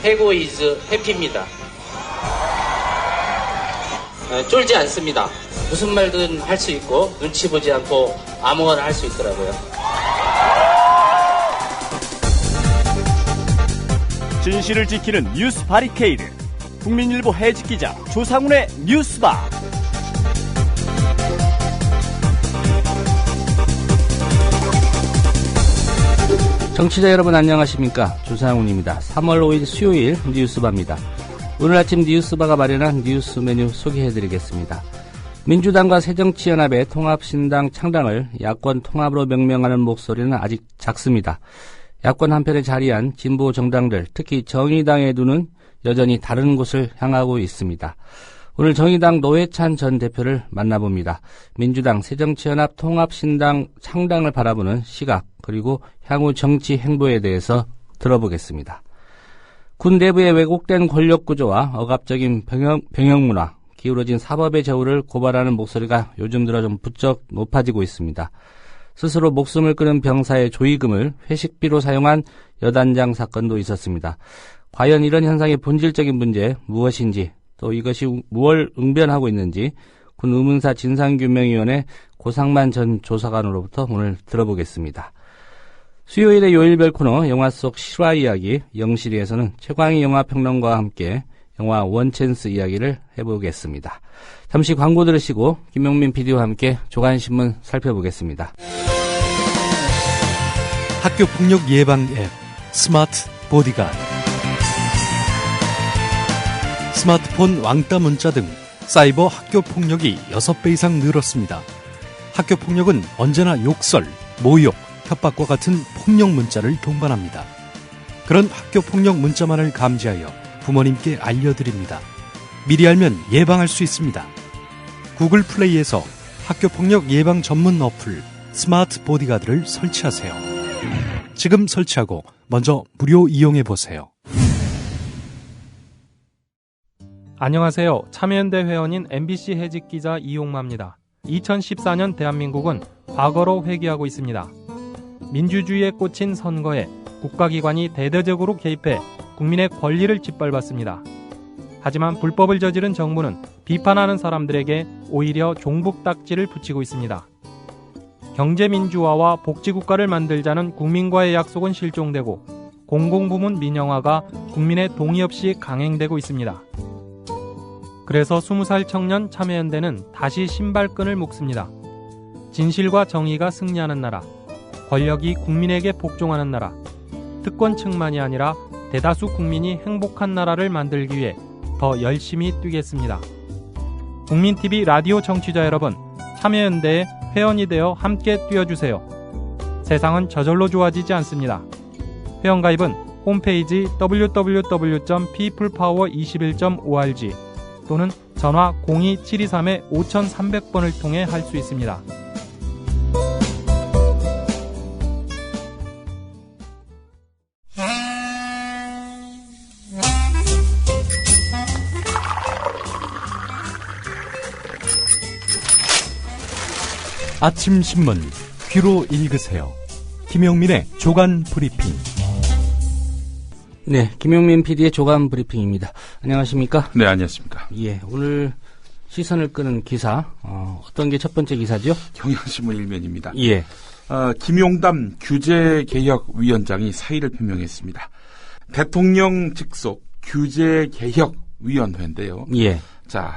해고 이즈 해피입니다. 쫄지 않습니다. 무슨 말든 할 수 있고 눈치 보지 않고 아무거나 할 수 있더라고요. 진실을 지키는 뉴스 바리케이드. 국민일보 해직 기자 조상훈의 뉴스바. 청취자 여러분 안녕하십니까? 조상훈입니다. 3월 5일 수요일 뉴스바입니다. 오늘 아침 뉴스바가 마련한 뉴스 메뉴 소개해드리겠습니다. 민주당과 새정치연합의 통합신당 창당을 야권 통합으로 명명하는 목소리는 아직 작습니다. 야권 한편에 자리한 진보 정당들, 특히 정의당의 눈은 여전히 다른 곳을 향하고 있습니다. 오늘 정의당 노회찬 전 대표를 만나봅니다. 민주당 새정치연합 통합신당 창당을 바라보는 시각, 그리고 향후 정치 행보에 대해서 들어보겠습니다. 군 내부의 왜곡된 권력구조와 억압적인 병영문화, 기울어진 사법의 저울을 고발하는 목소리가 요즘 들어 좀 부쩍 높아지고 있습니다. 스스로 목숨을 끊은 병사의 조의금을 회식비로 사용한 여단장 사건도 있었습니다. 과연 이런 현상의 본질적인 문제 무엇인지, 또 이것이 무엇을 응변하고 있는지 군 의문사 진상규명위원회 고상만 전 조사관으로부터 오늘 들어보겠습니다. 수요일의 요일별 코너 영화 속 실화 이야기, 영실이에서는 최광희 영화평론가와 함께 영화 원챈스 이야기를 해보겠습니다. 잠시 광고 들으시고 김용민 PD와 함께 조간신문 살펴보겠습니다. 학교폭력 예방 앱 스마트 보디가드. 스마트폰 왕따 문자 등 사이버 학교폭력이 6배 이상 늘었습니다. 학교폭력은 언제나 욕설, 모욕, 협박과 같은 폭력 문자를 동반합니다. 그런 학교폭력 문자만을 감지하여 부모님께 알려드립니다. 미리 알면 예방할 수 있습니다. 구글 플레이에서 학교폭력 예방 전문 어플 스마트 보디가드를 설치하세요. 지금 설치하고 먼저 무료 이용해보세요. 안녕하세요. 참여연대 회원인 MBC 해직 기자 이용마입니다. 2014년 대한민국은 과거로 회귀하고 있습니다. 민주주의에 꽂힌 선거에 국가기관이 대대적으로 개입해 국민의 권리를 짓밟았습니다. 하지만 불법을 저지른 정부는 비판하는 사람들에게 오히려 종북딱지를 붙이고 있습니다. 경제민주화와 복지국가를 만들자는 국민과의 약속은 실종되고 공공부문 민영화가 국민의 동의 없이 강행되고 있습니다. 그래서 20살 청년 참여연대는 다시 신발끈을 묶습니다. 진실과 정의가 승리하는 나라, 권력이 국민에게 복종하는 나라, 특권층만이 아니라 대다수 국민이 행복한 나라를 만들기 위해 더 열심히 뛰겠습니다. 국민TV 라디오 청취자 여러분, 참여연대에 회원이 되어 함께 뛰어주세요. 세상은 저절로 좋아지지 않습니다. 회원가입은 홈페이지 www.peoplepower21.org 또는 전화 02-723-5300번을 통해 할 수 있습니다. 아침 신문 귀로 읽으세요. 김용민의 조간 브리핑. 네, 김용민 PD의 조간 브리핑입니다. 안녕하십니까? 네, 안녕하십니까? 예, 오늘 시선을 끄는 기사, 어떤 게 첫 번째 기사죠? 경향신문 1면입니다. 예. 김용담 규제개혁위원장이 사의를 표명했습니다. 대통령 직속 규제개혁위원회인데요. 예. 자,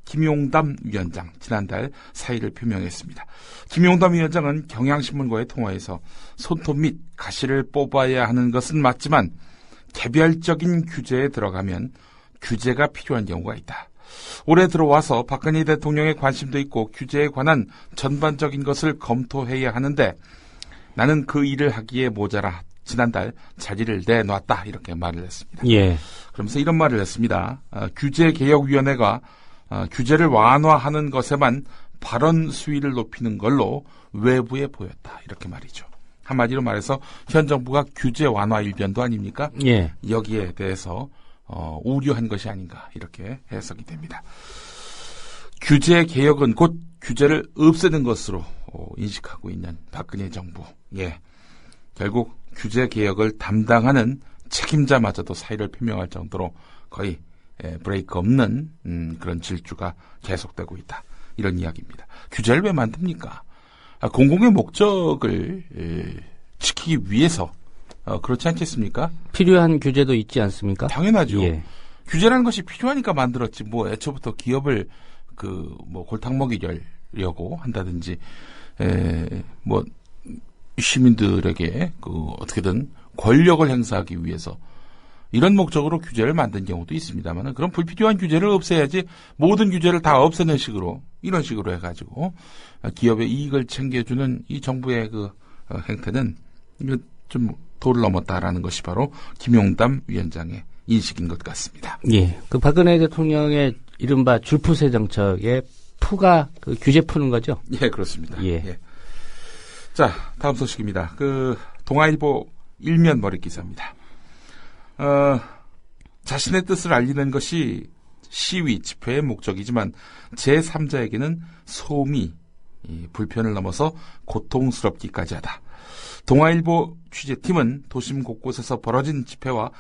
김용담 위원장 지난달 사의를 표명했습니다. 김용담 위원장은 경향신문과의 통화에서 손톱 및 가시를 뽑아야 하는 것은 맞지만 개별적인 규제에 들어가면 규제가 필요한 경우가 있다. 올해 들어와서 박근혜 대통령의 관심도 있고 규제에 관한 전반적인 것을 검토해야 하는데 나는 그 일을 하기에 모자라 지난달 자리를 내놨다, 이렇게 말을 했습니다. 예. 그러면서 이런 말을 했습니다. 규제개혁위원회가 규제를 완화하는 것에만 발언 수위를 높이는 걸로 외부에 보였다, 이렇게 말이죠. 한마디로 말해서 현 정부가 규제 완화 일변도 아닙니까? 예. 여기에 대해서 우려한 것이 아닌가, 이렇게 해석이 됩니다. 규제 개혁은 곧 규제를 없애는 것으로 인식하고 있는 박근혜 정부. 예. 결국 규제 개혁을 담당하는 책임자마저도 사의를 표명할 정도로 거의 브레이크 없는 그런 질주가 계속되고 있다. 이런 이야기입니다. 규제를 왜 만듭니까? 공공의 목적을 지키기 위해서 그렇지 않겠습니까? 필요한 규제도 있지 않습니까? 당연하죠. 예. 규제라는 것이 필요하니까 만들었지. 뭐 애초부터 기업을 골탕 먹이려고 한다든지 뭐 시민들에게 어떻게든 권력을 행사하기 위해서 이런 목적으로 규제를 만든 경우도 있습니다만 그런 불필요한 규제를 없애야지 모든 규제를 다 없애는 식으로 이런 식으로 해가지고 기업의 이익을 챙겨주는 이 정부의 행태는 이거 좀 도를 넘었다라는 것이 바로 김용담 위원장의 인식인 것 같습니다. 예. 박근혜 대통령의 이른바 줄푸세 정책의 푸가 규제 푸는 거죠? 예, 그렇습니다. 예. 자, 다음 소식입니다. 동아일보 일면 머릿 기사입니다. 자신의 뜻을 알리는 것이 시위, 집회의 목적이지만 제3자에게는 소음이 불편을 넘어서 고통스럽기까지 하다. 동아일보 취재팀은 도심 곳곳에서 벌어진 집회와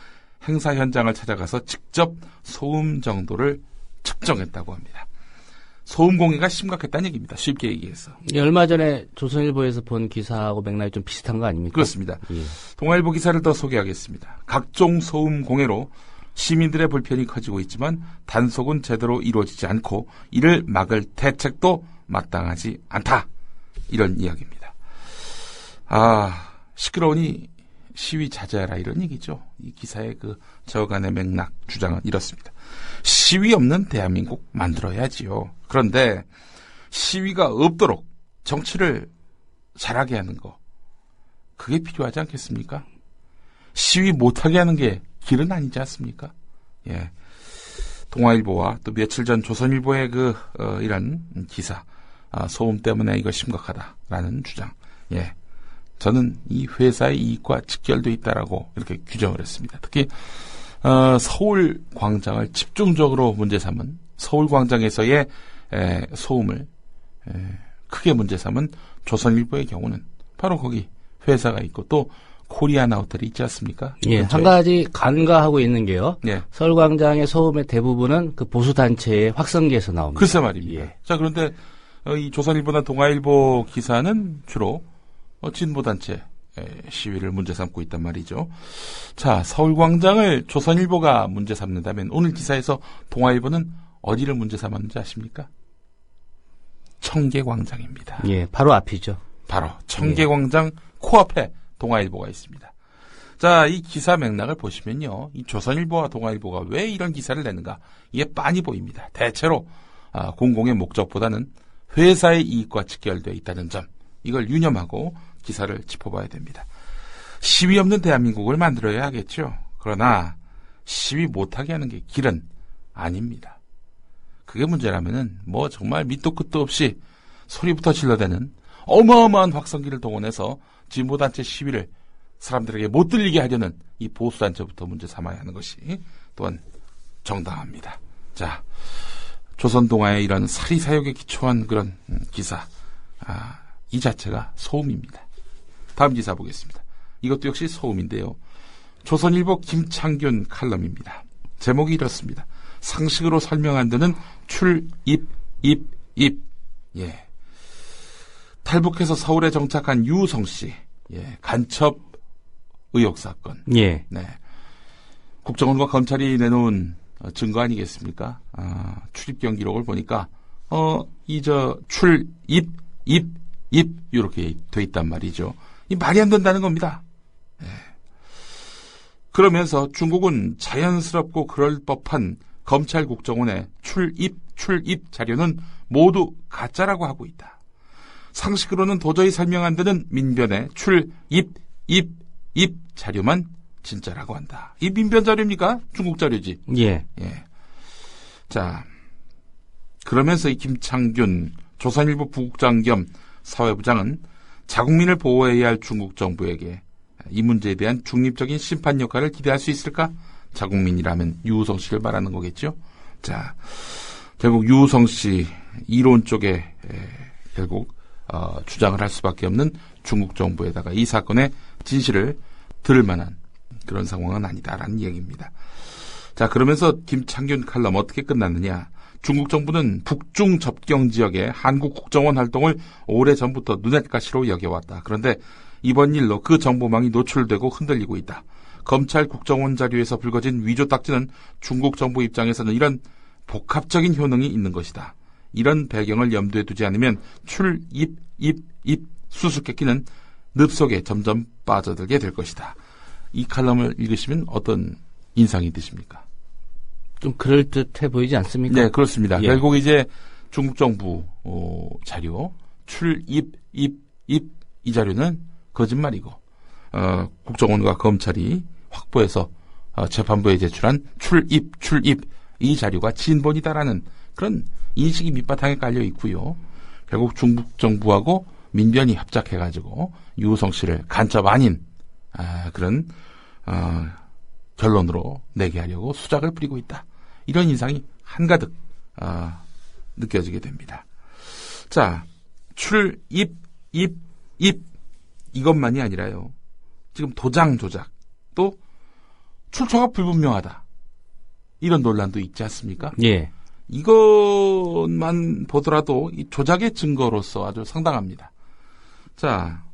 행사 현장을 찾아가서 직접 소음 정도를 측정했다고 합니다. 소음 공해가 심각했다는 얘기입니다. 쉽게 얘기해서. 얼마 전에 조선일보에서 본 기사하고 맥락이 좀 비슷한 거 아닙니까? 그렇습니다. 예. 동아일보 기사를 더 소개하겠습니다. 각종 소음 공해로 시민들의 불편이 커지고 있지만 단속은 제대로 이루어지지 않고 이를 막을 대책도 마땅하지 않다. 이런 이야기입니다. 시끄러우니 시위 자제하라 이런 얘기죠. 이 기사의 저간의 맥락 주장은 이렇습니다. 시위 없는 대한민국 만들어야지요. 그런데 시위가 없도록 정치를 잘하게 하는 거 그게 필요하지 않겠습니까? 시위 못하게 하는 게 길은 아니지 않습니까? 예. 동아일보와 또 며칠 전 조선일보의 이런 기사 소음 때문에 이거 심각하다라는 주장. 예. 저는 이 회사의 이익과 직결돼 있다라고 이렇게 규정을 했습니다. 특히 서울 광장을 집중적으로 문제 삼은 서울 광장에서의 소음을 크게 문제 삼은 조선일보의 경우는 바로 거기 회사가 있고 또 코리아나 호텔이 있지 않습니까? 예, 한 가지 간과하고 있는 게요. 예. 서울 광장의 소음의 대부분은 보수 단체의 확성기에서 나옵니다. 글쎄 말입니다. 예. 자, 그런데 이 조선일보나 동아일보 기사는 주로 진보단체 시위를 문제 삼고 있단 말이죠. 자, 서울광장을 조선일보가 문제 삼는다면 오늘 기사에서 동아일보는 어디를 문제 삼았는지 아십니까? 청계광장입니다. 예, 바로 앞이죠. 바로 청계광장 코앞에 동아일보가 있습니다. 자, 이 기사 맥락을 보시면요. 이 조선일보와 동아일보가 왜 이런 기사를 내는가? 이게 빤히 보입니다. 대체로 공공의 목적보다는 회사의 이익과 직결되어 있다는 점. 이걸 유념하고 기사를 짚어봐야 됩니다. 시위 없는 대한민국을 만들어야 하겠죠. 그러나 시위 못하게 하는 게 길은 아닙니다. 그게 문제라면은 정말 밑도 끝도 없이 소리부터 질러대는 어마어마한 확성기를 동원해서 진보단체 시위를 사람들에게 못 들리게 하려는 이 보수단체부터 문제 삼아야 하는 것이 또한 정당합니다. 자, 조선동아의 이런 사리사욕에 기초한 그런 기사, 이 자체가 소음입니다. 다음 기사 보겠습니다. 이것도 역시 소음인데요. 조선일보 김창균 칼럼입니다. 제목이 이렇습니다. 상식으로 설명 안 되는 입. 예. 탈북해서 서울에 정착한 유성 씨. 예. 간첩 의혹 사건. 예. 네. 국정원과 검찰이 내놓은 증거 아니겠습니까? 출입 경기록을 보니까 입 이렇게 돼 있단 말이죠. 이 말이 안 된다는 겁니다. 예. 그러면서 중국은 자연스럽고 그럴 법한 검찰 국정원의 출입 자료는 모두 가짜라고 하고 있다. 상식으로는 도저히 설명 안 되는 민변의 입 자료만 진짜라고 한다. 이 민변 자료입니까? 중국 자료지. 예. 예. 자, 그러면서 이 김창균 조선일보 부국장 겸 사회부장은 자국민을 보호해야 할 중국 정부에게 이 문제에 대한 중립적인 심판 역할을 기대할 수 있을까? 자국민이라면 유우성 씨를 말하는 거겠죠. 자, 결국 유우성 씨 이론 쪽에 결국 주장을 할 수밖에 없는 중국 정부에다가 이 사건의 진실을 들을 만한 그런 상황은 아니다라는 얘기입니다. 자, 그러면서 김창균 칼럼 어떻게 끝났느냐. 중국 정부는 북중 접경 지역의 한국 국정원 활동을 오래전부터 눈엣가시로 여겨왔다. 그런데 이번 일로 그 정보망이 노출되고 흔들리고 있다. 검찰 국정원 자료에서 불거진 위조 딱지는 중국 정부 입장에서는 이런 복합적인 효능이 있는 것이다. 이런 배경을 염두에 두지 않으면 수수께끼는 늪 속에 점점 빠져들게 될 것이다. 이 칼럼을 읽으시면 어떤 인상이 드십니까? 좀 그럴듯해 보이지 않습니까? 네, 그렇습니다. 예. 결국 이제 중국 정부 자료 이 자료는 거짓말이고 국정원과 검찰이 확보해서 재판부에 제출한 출입 이 자료가 진본이다라는 그런 인식이 밑바탕에 깔려 있고요. 결국 중국 정부하고 민변이 합작해가지고 유호성 씨를 간첩 아닌 그런 결론으로 내게 하려고 수작을 부리고 있다. 이런 인상이 한가득 느껴지게 됩니다. 자, 출입 이것만이 아니라요. 지금 도장 조작 또 출처가 불분명하다. 이런 논란도 있지 않습니까? 예. 이것만 보더라도 이 조작의 증거로서 아주 상당합니다. 자,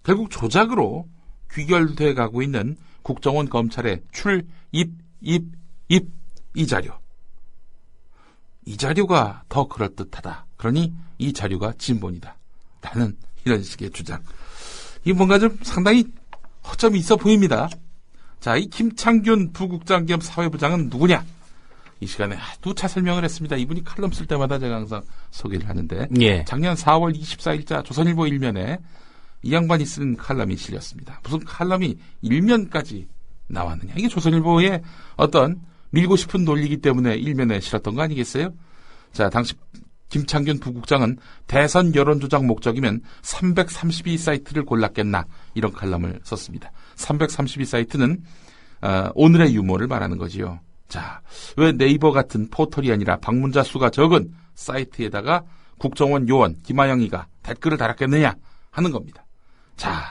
결국 조작으로 귀결돼 가고 있는 국정원 검찰의 이 자료. 이 자료가 더 그럴듯하다. 그러니 이 자료가 진본이다. 라는 이런 식의 주장. 이 뭔가 좀 상당히 허점이 있어 보입니다. 자, 이 김창균 부국장 겸 사회부장은 누구냐? 이 시간에 누차 설명을 했습니다. 이분이 칼럼 쓸 때마다 제가 항상 소개를 하는데 예. 작년 4월 24일자 조선일보 일면에 이 양반이 쓴 칼럼이 실렸습니다. 무슨 칼럼이 일면까지 나왔느냐. 이게 조선일보의 어떤 밀고 싶은 논리이기 때문에 일면에 실었던 거 아니겠어요? 자, 당시 김창균 부국장은 대선 여론조작 목적이면 332사이트를 골랐겠나 이런 칼럼을 썼습니다. 332사이트는 오늘의 유머를 말하는 거지요. 자, 왜 네이버 같은 포털이 아니라 방문자 수가 적은 사이트에다가 국정원 요원 김하영이가 댓글을 달았겠느냐 하는 겁니다. 자,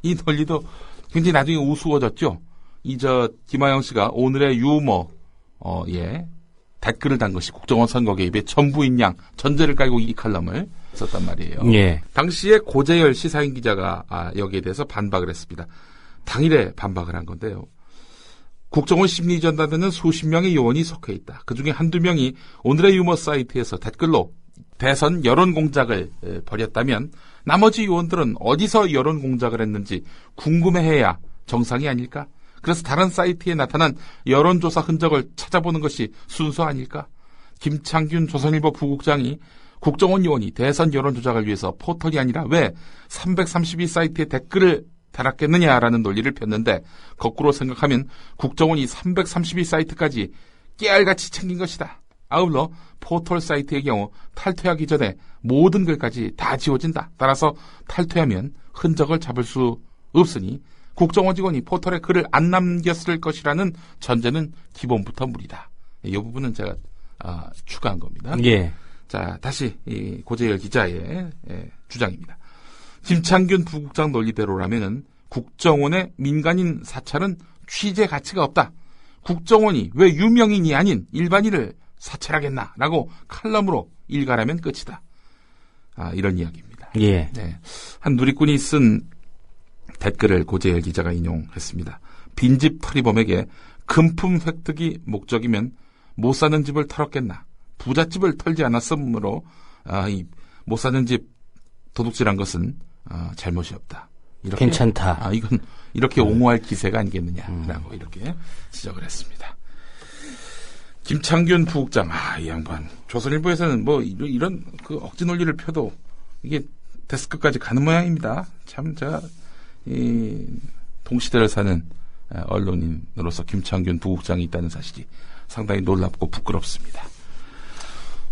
이 논리도 굉장히 나중에 우스워졌죠. 김하영 씨가 오늘의 유머, 댓글을 단 것이 국정원 선거 개입의 전부인 양 전제를 깔고 이 칼럼을 썼단 말이에요. 예. 당시에 고재열 시사인 기자가 여기에 대해서 반박을 했습니다. 당일에 반박을 한 건데요. 국정원 심리전단에는 수십 명의 요원이 속해 있다. 그중에 한두 명이 오늘의 유머 사이트에서 댓글로 대선 여론 공작을 벌였다면 나머지 요원들은 어디서 여론 공작을 했는지 궁금해해야 정상이 아닐까? 그래서 다른 사이트에 나타난 여론조사 흔적을 찾아보는 것이 순서 아닐까? 김창균 조선일보 부국장이 국정원 요원이 대선 여론조작을 위해서 포털이 아니라 왜 332사이트에 댓글을 달았겠느냐라는 논리를 폈는데 거꾸로 생각하면 국정원이 332사이트까지 깨알같이 챙긴 것이다. 아울러 포털 사이트의 경우 탈퇴하기 전에 모든 글까지 다 지워진다. 따라서 탈퇴하면 흔적을 잡을 수 없으니 국정원 직원이 포털에 글을 안 남겼을 것이라는 전제는 기본부터 무리다. 이 부분은 제가 추가한 겁니다. 예. 자, 다시 이 고재열 기자의 주장입니다. 김창균 부국장 논리대로라면은 국정원의 민간인 사찰은 취재 가치가 없다. 국정원이 왜 유명인이 아닌 일반인을 사찰하겠나라고 칼럼으로 일갈하면 끝이다. 이런 이야기입니다. 예. 네. 한 누리꾼이 쓴 댓글을 고재열 기자가 인용했습니다. 빈집 털이범에게 금품 획득이 목적이면 못 사는 집을 털었겠나. 부잣집을 털지 않았으므로 이 못 사는 집 도둑질한 것은 잘못이 없다. 이렇게, 괜찮다. 이건 이렇게 옹호할 기세가 아니겠느냐라고 이렇게 지적을 했습니다. 김창균 부국장, 이 양반 조선일보에서는 뭐 이런 그 억지 논리를 펴도 이게 데스크까지 가는 모양입니다. 참 제가 이 동시대를 사는 언론인으로서 김창균 부국장이 있다는 사실이 상당히 놀랍고 부끄럽습니다.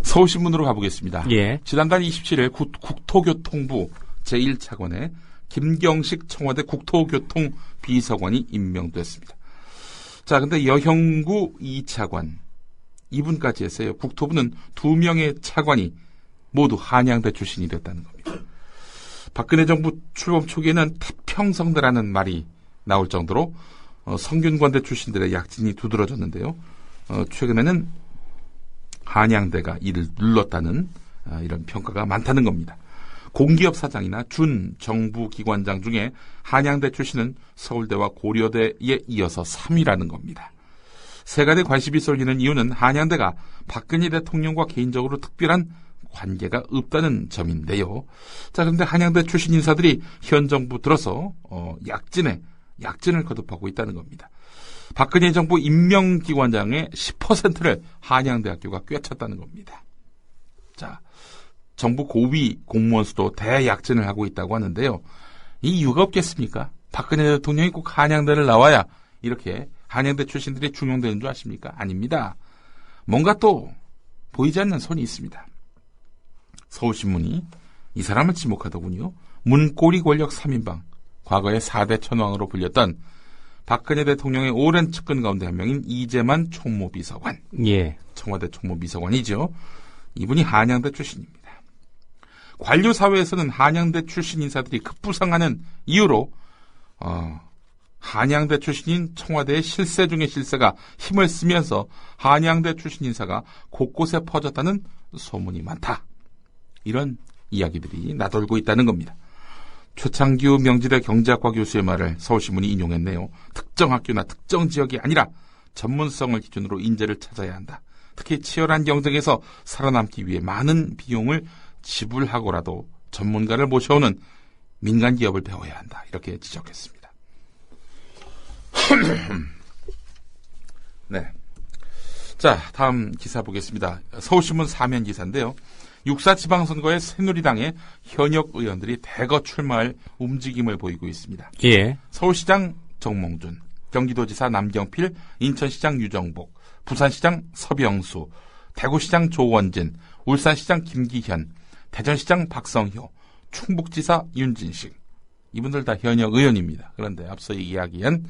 서울신문으로 가보겠습니다. 예. 지난달 27일 국토교통부 제1차관에 김경식 청와대 국토교통 비서관이 임명됐습니다. 자, 근데 여형구 2차관 이분까지 했어요. 국토부는 2명의 차관이 모두 한양대 출신이 됐다는 겁니다. 박근혜 정부 출범 초기에는 태평성대라는 말이 나올 정도로 성균관대 출신들의 약진이 두드러졌는데요. 최근에는 한양대가 이를 눌렀다는 이런 평가가 많다는 겁니다. 공기업 사장이나 준 정부기관장 중에 한양대 출신은 서울대와 고려대에 이어서 3위라는 겁니다. 세간에 관심이 쏠리는 이유는 한양대가 박근혜 대통령과 개인적으로 특별한 관계가 없다는 점인데요. 자, 그런데 한양대 출신 인사들이 현 정부 들어서 약진을 거듭하고 있다는 겁니다. 박근혜 정부 임명기관장의 10%를 한양대학교가 꿰찼다는 겁니다. 자, 정부 고위 공무원 수도 대약진을 하고 있다고 하는데요. 이 이유가 없겠습니까? 박근혜 대통령이 꼭 한양대를 나와야 이렇게 한양대 출신들이 중용되는 줄 아십니까? 아닙니다. 뭔가 또 보이지 않는 손이 있습니다. 서울신문이 이 사람을 지목하더군요. 문고리 권력 3인방, 과거의 4대 천왕으로 불렸던 박근혜 대통령의 오랜 측근 가운데 한 명인 이재만 총무비서관. 예. 청와대 총무비서관이죠. 이분이 한양대 출신입니다. 관료사회에서는 한양대 출신 인사들이 급부상하는 이유로 한양대 출신인 청와대의 실세 중의 실세가 힘을 쓰면서 한양대 출신 인사가 곳곳에 퍼졌다는 소문이 많다. 이런 이야기들이 나돌고 있다는 겁니다. 최창규 명지대 경제학과 교수의 말을 서울신문이 인용했네요. 특정 학교나 특정 지역이 아니라 전문성을 기준으로 인재를 찾아야 한다. 특히 치열한 경쟁에서 살아남기 위해 많은 비용을 지불하고라도 전문가를 모셔오는 민간 기업을 배워야 한다. 이렇게 지적했습니다. 네. 자, 다음 기사 보겠습니다. 서울신문 사면 기사인데요. 6.4 지방선거에 새누리당의 현역 의원들이 대거 출마할 움직임을 보이고 있습니다. 예. 서울시장 정몽준, 경기도지사 남경필, 인천시장 유정복, 부산시장 서병수, 대구시장 조원진, 울산시장 김기현, 대전시장 박성효, 충북지사 윤진식. 이분들 다 현역 의원입니다. 그런데 앞서 이야기한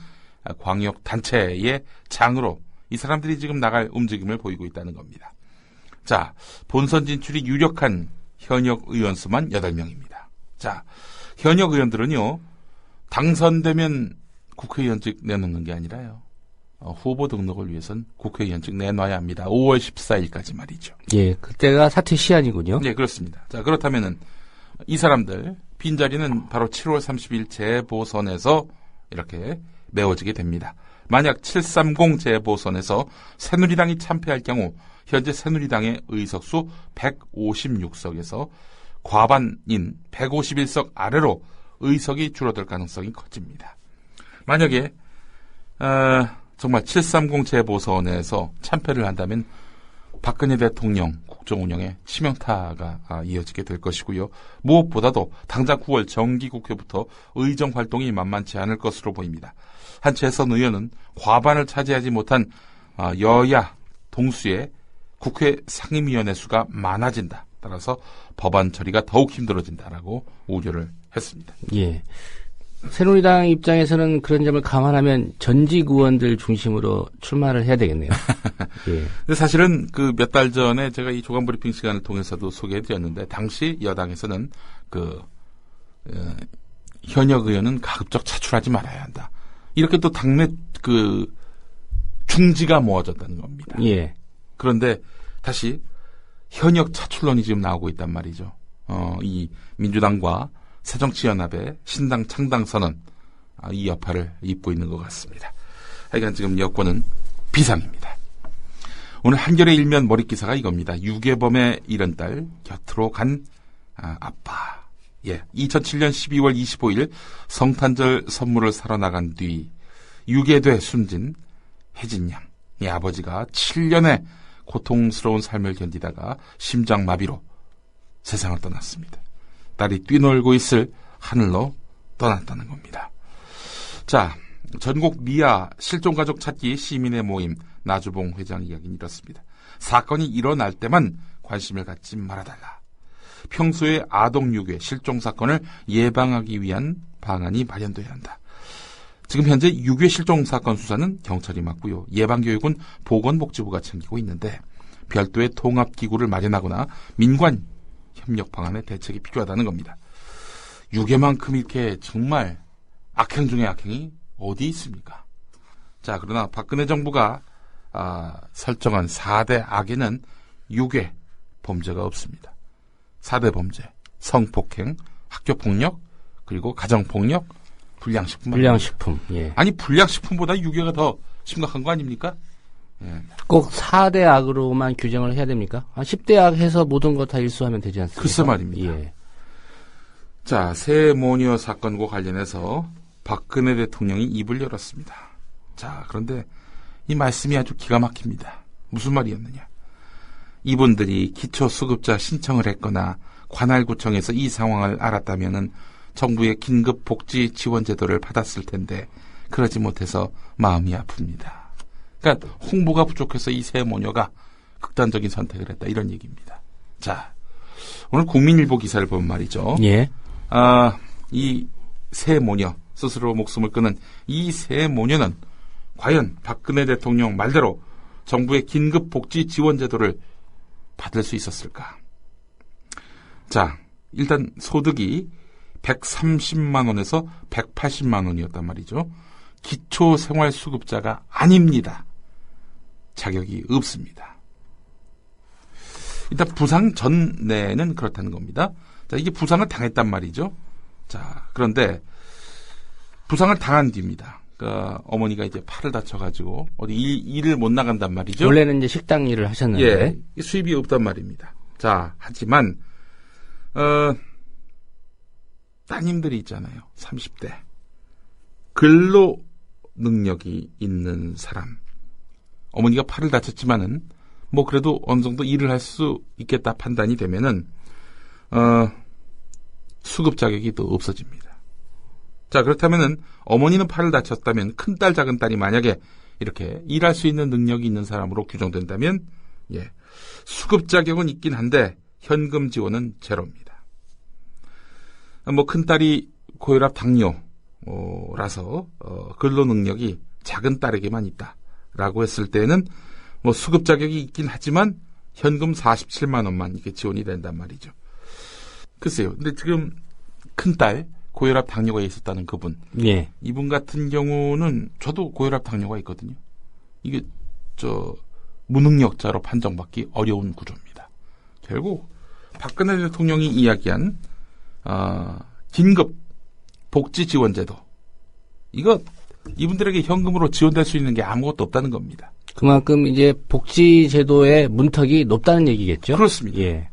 광역단체의 장으로 이 사람들이 지금 나갈 움직임을 보이고 있다는 겁니다. 자, 본선 진출이 유력한 현역 의원 수만 8명입니다. 자, 현역 의원들은요, 당선되면 국회의원직 내놓는 게 아니라요. 후보 등록을 위해선 국회의원직 내놔야 합니다. 5월 14일까지 말이죠. 예, 그때가 사퇴 시한이군요. 네, 그렇습니다. 자, 그렇다면은 이 사람들 빈자리는 바로 7월 30일 재보선에서 이렇게 메워지게 됩니다. 만약 730 재보선에서 새누리당이 참패할 경우 현재 새누리당의 의석수 156석에서 과반인 151석 아래로 의석이 줄어들 가능성이 커집니다. 만약에 정말 730 재보선에서 참패를 한다면 박근혜 대통령 국정운영에 치명타가 이어지게 될 것이고요. 무엇보다도 당장 9월 정기국회부터 의정활동이 만만치 않을 것으로 보입니다. 한 재선 의원은 과반을 차지하지 못한 여야 동수의 국회 상임위원회 수가 많아진다. 따라서 법안 처리가 더욱 힘들어진다라고 우려를 했습니다. 예. 새누리당 입장에서는 그런 점을 감안하면 전직 의원들 중심으로 출마를 해야 되겠네요. 예. 근데 사실은 그 몇 달 전에 제가 이 조간 브리핑 시간을 통해서도 소개해드렸는데 당시 여당에서는 현역 의원은 가급적 차출하지 말아야 한다. 이렇게 또 당내 중지가 모아졌다는 겁니다. 예. 그런데 다시 현역 차출론이 지금 나오고 있단 말이죠. 이 민주당과 새정치연합의 신당 창당 선언, 이 여파를 입고 있는 것 같습니다. 하여간 지금 여권은 비상입니다. 오늘 한겨레 일면 머릿기사가 이겁니다. 유괴범의 이른 딸 곁으로 간 아빠. 예, 2007년 12월 25일 성탄절 선물을 사러 나간 뒤 유괴돼 숨진 혜진 양. 이 아버지가 7년의 고통스러운 삶을 견디다가 심장마비로 세상을 떠났습니다. 딸이 뛰놀고 있을 하늘로 떠났다는 겁니다. 자, 전국 미아 실종가족 찾기 시민의 모임 나주봉 회장 이야기는 이렇습니다. 사건이 일어날 때만 관심을 갖지 말아달라. 평소에 아동 유괴, 실종 사건을 예방하기 위한 방안이 마련돼야 한다. 지금 현재 유괴 실종 사건 수사는 경찰이 맡고요. 예방교육은 보건복지부가 챙기고 있는데 별도의 통합기구를 마련하거나 민관 협력 방안의 대책이 필요하다는 겁니다. 유괴만큼 이렇게 정말 악행 중에 악행이 어디 있습니까? 자, 그러나 박근혜 정부가 설정한 4대 악에는 6의 범죄가 없습니다. 4대 범죄, 성폭행, 학교폭력, 그리고 가정폭력, 불량식품. 불량식품. 예. 아니, 불량식품보다 6회가 더 심각한 거 아닙니까? 예. 꼭 4대 악으로만 규정을 해야 됩니까? 10대 악 해서 모든 거 다 일수하면 되지 않습니까? 글쎄 말입니다. 예. 자, 새 모녀 사건과 관련해서 박근혜 대통령이 입을 열었습니다. 자, 그런데 이 말씀이 아주 기가 막힙니다. 무슨 말이었느냐? 이분들이 기초수급자 신청을 했거나 관할구청에서 이 상황을 알았다면은 정부의 긴급복지 지원제도를 받았을 텐데 그러지 못해서 마음이 아픕니다. 그러니까 홍보가 부족해서 이 새 모녀가 극단적인 선택을 했다, 이런 얘기입니다. 자, 오늘 국민일보 기사를 보면 말이죠. 예. 이 새 모녀, 스스로 목숨을 끊은 이 새 모녀는 과연 박근혜 대통령 말대로 정부의 긴급복지 지원제도를 받을 수 있었을까? 자, 일단 소득이 130만 원에서 180만 원이었단 말이죠. 기초생활수급자가 아닙니다. 자격이 없습니다. 일단 부상 전내는 그렇다는 겁니다. 자, 이게 부상을 당했단 말이죠. 자, 그런데 부상을 당한 뒤입니다. 그러니까 어머니가 이제 팔을 다쳐가지고 어디 일을 못 나간단 말이죠. 원래는 이제 식당 일을 하셨는데. 예, 수입이 없단 말입니다. 자, 하지만 따님들이 있잖아요. 30대. 근로 능력이 있는 사람. 어머니가 팔을 다쳤지만은 뭐 그래도 어느 정도 일을 할 수 있겠다 판단이 되면은 수급 자격이 또 없어집니다. 자, 그렇다면은 어머니는 팔을 다쳤다면 큰딸 작은딸이 만약에 이렇게 일할 수 있는 능력이 있는 사람으로 규정된다면 예, 수급 자격은 있긴 한데 현금 지원은 제로입니다. 뭐 큰딸이 고혈압 당뇨라서 근로 능력이 작은 딸에게만 있다라고 했을 때는 뭐 수급 자격이 있긴 하지만 현금 47만 원만 이게 지원이 된단 말이죠. 글쎄요. 근데 지금 큰딸 고혈압 당뇨가 있었다는 그분. 예. 이분 같은 경우는 저도 고혈압 당뇨가 있거든요. 이게 무능력자로 판정받기 어려운 구조입니다. 결국 박근혜 대통령이 이야기한 긴급 복지 지원제도, 이거 이분들에게 현금으로 지원될 수 있는 게 아무것도 없다는 겁니다. 그만큼 이제 복지제도의 문턱이 높다는 얘기겠죠? 그렇습니다. 예.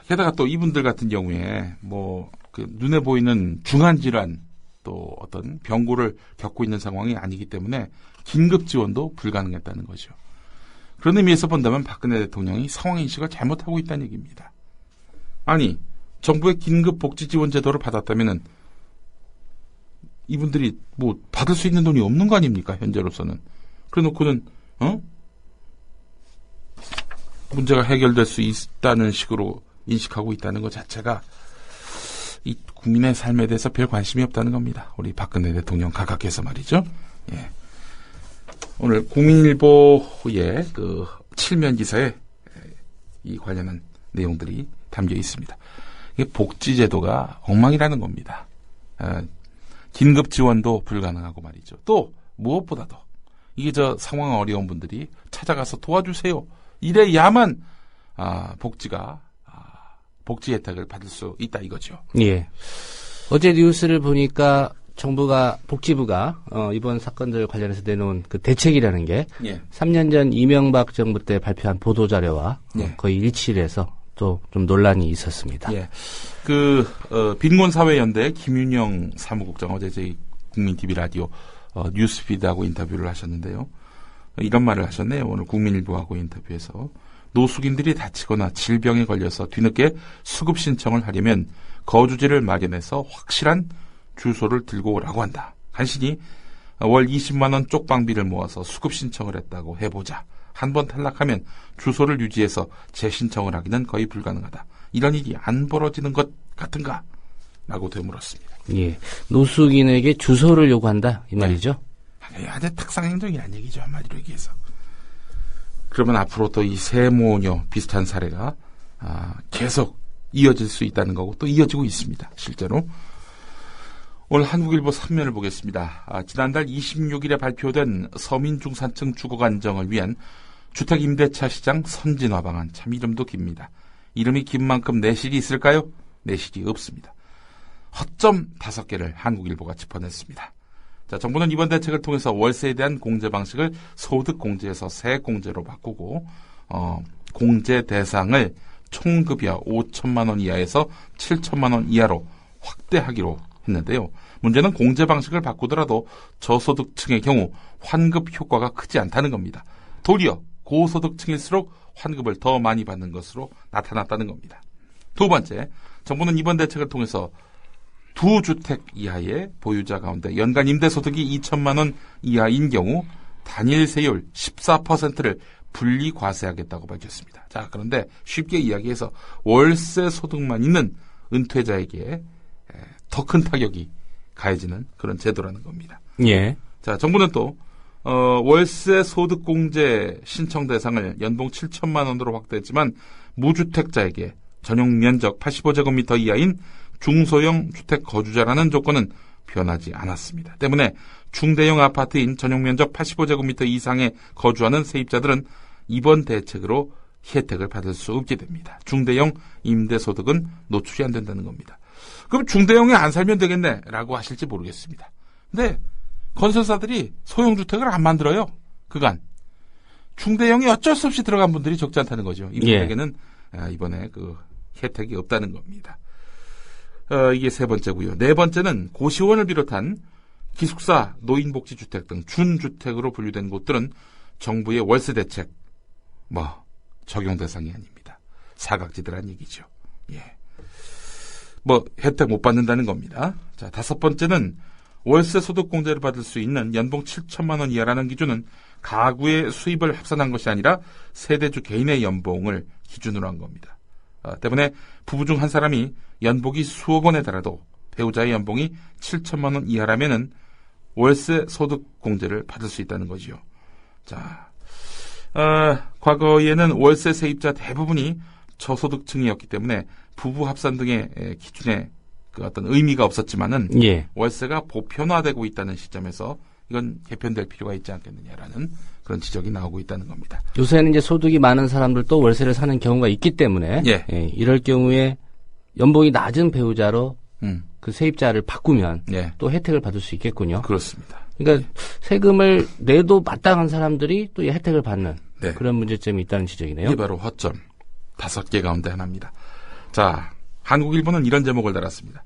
게다가 또 이분들 같은 경우에 그 눈에 보이는 중한 질환 또 어떤 병고를 겪고 있는 상황이 아니기 때문에 긴급 지원도 불가능했다는 거죠. 그런 의미에서 본다면 박근혜 대통령이 상황인식을 잘못하고 있다는 얘기입니다. 아니, 정부의 긴급 복지 지원 제도를 받았다면은 이분들이 뭐 받을 수 있는 돈이 없는 거 아닙니까? 현재로서는. 그래 놓고는 문제가 해결될 수 있다는 식으로 인식하고 있다는 것 자체가 이 국민의 삶에 대해서 별 관심이 없다는 겁니다. 우리 박근혜 대통령 각하께서 말이죠. 예. 오늘 국민일보의 그 7면 기사에 이 관련한 내용들이 담겨 있습니다. 이게 복지제도가 엉망이라는 겁니다. 긴급 지원도 불가능하고 말이죠. 또 무엇보다도 이게 상황 어려운 분들이 찾아가서 도와주세요. 이래야만 복지 혜택을 받을 수 있다 이거죠. 예. 어제 뉴스를 보니까 정부가 복지부가 이번 사건들 관련해서 내놓은 그 대책이라는 게 예. 3년 전 이명박 정부 때 발표한 보도 자료와 예. 거의 일치를 해서 또 좀 논란이 있었습니다. 예. 빈곤사회연대 김윤영 사무국장 어제 저희 국민TV 라디오 뉴스피드하고 인터뷰를 하셨는데요. 이런 말을 하셨네요. 오늘 국민일보하고 인터뷰에서 노숙인들이 다치거나 질병에 걸려서 뒤늦게 수급 신청을 하려면 거주지를 마련해서 확실한 주소를 들고 오라고 한다. 간신히 월 20만 원 쪽방비를 모아서 수급 신청을 했다고 해보자. 한 번 탈락하면 주소를 유지해서 재신청을 하기는 거의 불가능하다. 이런 일이 안 벌어지는 것 같은가? 라고 되물었습니다. 예. 노숙인에게 주소를 요구한다 이 말이죠. 네. 아주 탁상행정이란 얘기죠. 한마디로 얘기해서. 그러면 앞으로 또 이 세모녀 비슷한 사례가 계속 이어질 수 있다는 거고 또 이어지고 있습니다. 실제로. 오늘 한국일보 3면을 보겠습니다. 지난달 26일에 발표된 서민중산층 주거 안정을 위한 주택임대차 시장 선진화 방안, 참 이름도 깁니다. 이름이 긴 만큼 내실이 있을까요? 내실이 없습니다. 허점 5개를 한국일보가 짚어냈습니다. 자, 정부는 이번 대책을 통해서 월세에 대한 공제 방식을 소득공제에서 세공제로 바꾸고 공제 대상을 총급여 5천만 원 이하에서 7천만 원 이하로 확대하기로 했는데요. 문제는 공제 방식을 바꾸더라도 저소득층의 경우 환급 효과가 크지 않다는 겁니다. 도리어 고소득층일수록 환급을 더 많이 받는 것으로 나타났다는 겁니다. 두 번째, 정부는 이번 대책을 통해서 2주택 이하의 보유자 가운데 연간 임대소득이 2천만 원 이하인 경우 단일 세율 14%를 분리 과세하겠다고 밝혔습니다. 자, 그런데 쉽게 이야기해서 월세 소득만 있는 은퇴자에게 더 큰 타격이 가해지는 그런 제도라는 겁니다. 예. 자, 정부는 또 월세 소득 공제 신청 대상을 연봉 7천만 원으로 확대했지만 무주택자에게 전용 면적 85제곱미터 이하인 중소형 주택 거주자라는 조건은 변하지 않았습니다. 때문에 중대형 아파트인 전용 면적 85제곱미터 이상에 거주하는 세입자들은 이번 대책으로 혜택을 받을 수 없게 됩니다. 중대형 임대소득은 노출이 안 된다는 겁니다. 그럼 중대형에 안 살면 되겠네 라고 하실지 모르겠습니다. 근데 건설사들이 소형주택을 안 만들어요. 그간 중대형이 어쩔 수 없이 들어간 분들이 적지 않다는 거죠. 이분에게는 이번에 그 혜택이 없다는 겁니다. 이게 세 번째고요. 네 번째는 고시원을 비롯한 기숙사, 노인복지주택 등 준주택으로 분류된 곳들은 정부의 월세 대책 적용 대상이 아닙니다. 사각지대란 얘기죠. 예. 혜택 못 받는다는 겁니다. 자, 다섯 번째는 월세 소득 공제를 받을 수 있는 연봉 7천만 원 이하라는 기준은 가구의 수입을 합산한 것이 아니라 세대주 개인의 연봉을 기준으로 한 겁니다. 때문에 부부 중 한 사람이 연봉이 수억 원에 달해도 배우자의 연봉이 7천만 원 이하라면은 월세 소득 공제를 받을 수 있다는 거지요. 자, 과거에는 월세 세입자 대부분이 저소득층이었기 때문에 부부 합산 등의 기준에 그 어떤 의미가 없었지만은 월세가 보편화되고 있다는 시점에서 이건 개편될 필요가 있지 않겠느냐라는 그런 지적이 나오고 있다는 겁니다. 요새는 이제 소득이 많은 사람들도 월세를 사는 경우가 있기 때문에 이럴 경우에 연봉이 낮은 배우자로 그 세입자를 바꾸면 또 혜택을 받을 수 있겠군요. 그렇습니다. 그러니까 세금을 내도 마땅한 사람들이 또 혜택을 받는 그런 문제점이 있다는 지적이네요. 이게 바로 허점 5개 가운데 하나입니다. 자, 한국일보는 이런 제목을 달았습니다.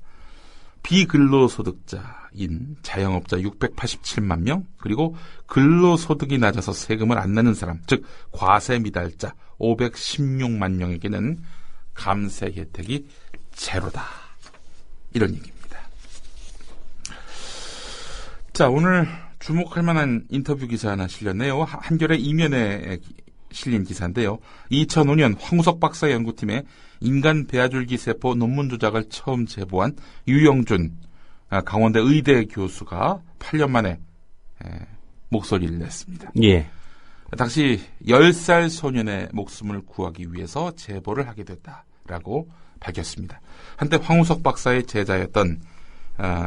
비근로소득자인 자영업자 687만 명, 그리고 근로소득이 낮아서 세금을 안 내는 사람, 즉 과세 미달자 516만 명에게는 감세 혜택이 제로다. 이런 얘기입니다. 자, 오늘 주목할 만한 인터뷰 기사 하나 실렸네요. 한겨레 이면에 실린 기사인데요. 2005년 황우석 박사 연구팀의 인간 배아줄기 세포 논문 조작을 처음 제보한 유영준 강원대 의대 교수가 8년 만에 목소리를 냈습니다. 당시 10살 소년의 목숨을 구하기 위해서 제보를 하게 됐다라고 밝혔습니다. 한때 황우석 박사의 제자였던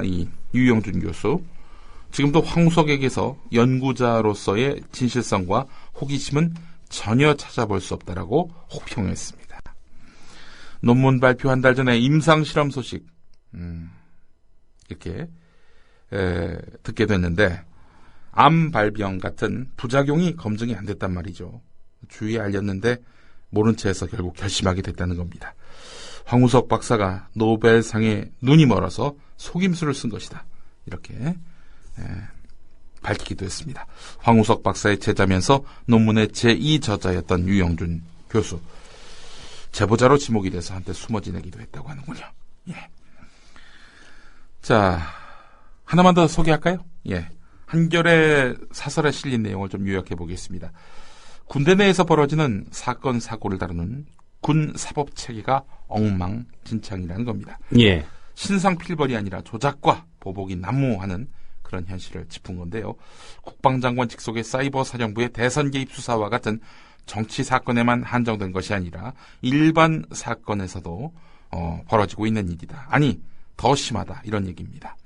이 유영준 교수, 지금도 황우석에게서 연구자로서의 진실성과 호기심은 전혀 찾아볼 수 없다라고 혹평했습니다. 논문 발표 한 달 전에 임상실험 소식 이렇게 듣게 됐는데 암발병 같은 부작용이 검증이 안 됐단 말이죠. 주위에 알렸는데 모른 채해서 결국 결심하게 됐다는 겁니다. 황우석 박사가 노벨상에 눈이 멀어서 속임수를 쓴 것이다. 이렇게 밝히기도 했습니다. 황우석 박사의 제자면서 논문의 제2저자였던 유영준 교수. 제보자로 지목이 돼서 한때 숨어 지내기도 했다고 하는군요. 자, 하나만 더 소개할까요? 한겨레 사설에 실린 내용을 좀 요약해 보겠습니다. 군대 내에서 벌어지는 사건, 사고를 다루는 군 사법 체계가 엉망진창이라는 겁니다. 신상필벌이 아니라 조작과 보복이 난무하는 그런 현실을 짚은 건데요. 국방장관 직속의 사이버 사령부의 대선 개입 수사와 같은 정치 사건에만 한정된 것이 아니라 일반 사건에서도 벌어지고 있는 일이다. 아니, 더 심하다. 이런 얘기입니다.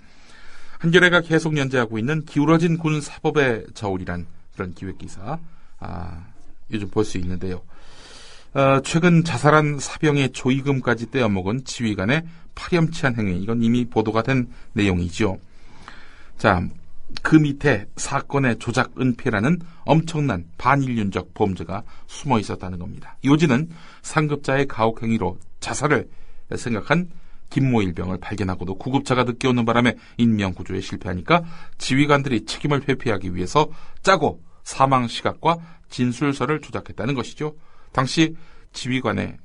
한겨레가 계속 연재하고 있는 기울어진 군 사법의 저울이란 그런 기획기사 요즘 볼 수 있는데요. 최근 자살한 사병의 조의금까지 떼어먹은 지휘관의 파렴치한 행위, 이건 이미 보도가 된 내용이죠. 자, 그 밑에 사건의 조작 은폐라는 엄청난 반인륜적 범죄가 숨어 있었다는 겁니다. 요지는 상급자의 가혹행위로 자살을 생각한 김모 일병을 발견하고도 구급차가 늦게 오는 바람에 인명구조에 실패하니까 지휘관들이 책임을 회피하기 위해서 짜고 사망 시각과 진술서를 조작했다는 것이죠. 당시 지휘관의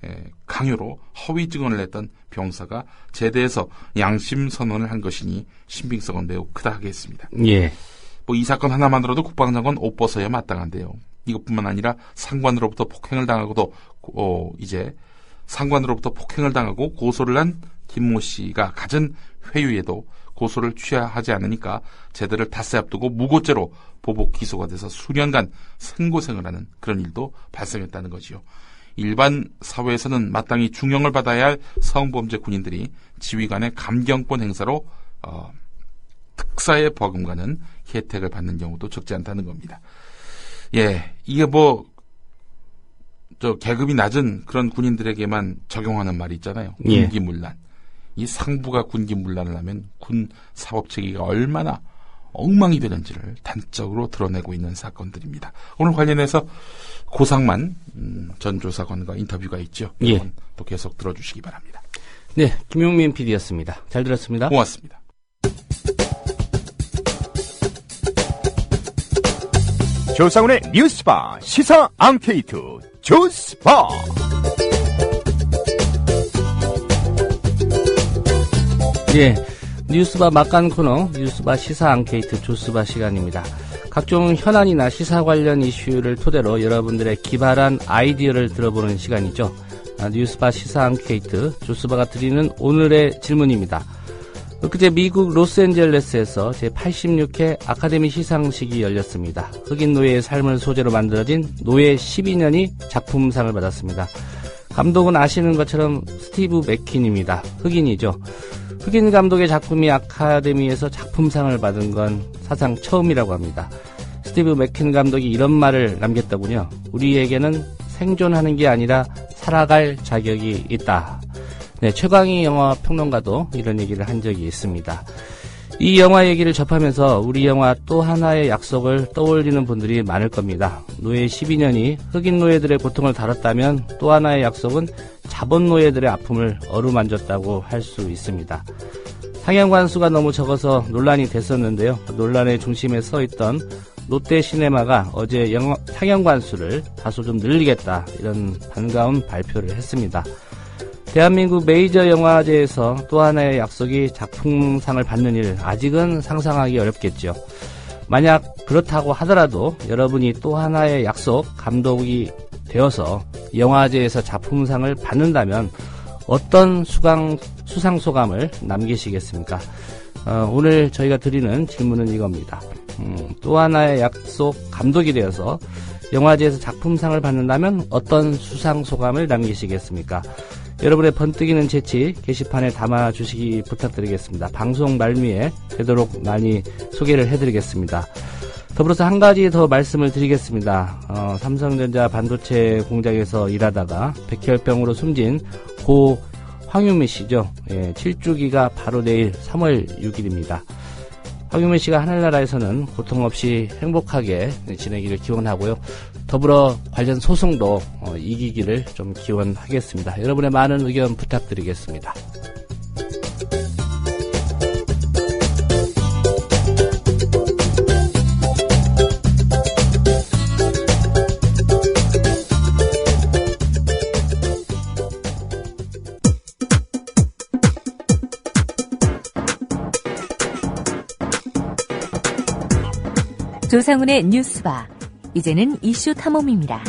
강요로 허위 증언을 냈던 병사가 제대에서 양심 선언을 한 것이니 신빙성은 매우 크다 하겠습니다. 예. 이 사건 하나만으로도 국방장관 옷 벗어야 마땅한데요. 이것뿐만 아니라 상관으로부터 폭행을 당하고도 이제 상관으로부터 폭행을 당하고 고소를 한 김모 씨가 갖은 회유에도 고소를 취하하지 않으니까 제대를 닷새 앞두고 무고죄로 보복 기소가 돼서 수년간 생고생을 하는 그런 일도 발생했다는 거지요. 일반 사회에서는 마땅히 중형을 받아야 할 성범죄 군인들이 지휘관의 감경권 행사로 특사의 버금가는 혜택을 받는 경우도 적지 않다는 겁니다. 예, 이게 계급이 낮은 그런 군인들에게만 적용하는 말이 있잖아요. 군기문란. 이 상부가 군기문란을 하면 군 사법체계가 얼마나 엉망이 되는지를 단적으로 드러내고 있는 사건들입니다. 오늘 관련해서 고상만 전 조사관과 인터뷰가 있죠. 예. 또 계속 들어주시기 바랍니다. 네, 김용민 PD였습니다. 잘 들었습니다. 고맙습니다. 조상훈의 뉴스바 시사 앙케이트 조스바. 예, 뉴스바 막간 코너 뉴스바 시사 앙케이트 조스바 시간입니다. 각종 현안이나 시사 관련 이슈를 토대로 여러분들의 기발한 아이디어를 들어보는 시간이죠. 뉴스바 시사 앙케이트 조스바가 드리는 오늘의 질문입니다. 그제 미국 로스앤젤레스에서 제86회 아카데미 시상식이 열렸습니다. 흑인 노예의 삶을 소재로 만들어진 노예 12년이 작품상을 받았습니다. 감독은 아시는 것처럼 스티브 맥킨입니다. 흑인이죠. 흑인 감독의 작품이 아카데미에서 작품상을 받은 건 사상 처음이라고 합니다. 스티브 맥킨 감독이 이런 말을 남겼더군요. 우리에게는 생존하는 게 아니라 살아갈 자격이 있다. 네, 최광희 영화 평론가도 이런 얘기를 한 적이 있습니다. 이 영화 얘기를 접하면서 우리 영화 또 하나의 약속을 떠올리는 분들이 많을 겁니다. 노예 12년이 흑인 노예들의 고통을 다뤘다면 또 하나의 약속은 자본 노예들의 아픔을 어루만졌다고 할 수 있습니다. 상영관 수가 너무 적어서 논란이 됐었는데요. 논란의 중심에 서 있던 롯데시네마가 어제 상영관 수를 다소 좀 늘리겠다, 이런 반가운 발표를 했습니다. 대한민국 메이저 영화제에서 또 하나의 약속이 작품상을 받는 일, 아직은 상상하기 어렵겠죠. 만약 그렇다고 하더라도 여러분이 또 하나의 약속 감독이 되어서 영화제에서 작품상을 받는다면 어떤 수상소감을 남기시겠습니까? 오늘 저희가 드리는 질문은 이겁니다. 또 하나의 약속 감독이 되어서 영화제에서 작품상을 받는다면 어떤 수상소감을 남기시겠습니까? 여러분의 번뜩이는 재치 게시판에 담아주시기 부탁드리겠습니다. 방송 말미에 되도록 많이 소개를 해드리겠습니다. 더불어서 한 가지 더 말씀을 드리겠습니다. 삼성전자 반도체 공장에서 일하다가 백혈병으로 숨진 고 황유미 씨죠. 7주기가 바로 내일 3월 6일입니다. 황유미 씨가 하늘나라에서는 고통 없이 행복하게 지내기를 기원하고요. 더불어 관련 소송도 이기기를 좀 기원하겠습니다. 여러분의 많은 의견 부탁드리겠습니다. 조상훈의 뉴스바, 이제는 이슈 탐험입니다.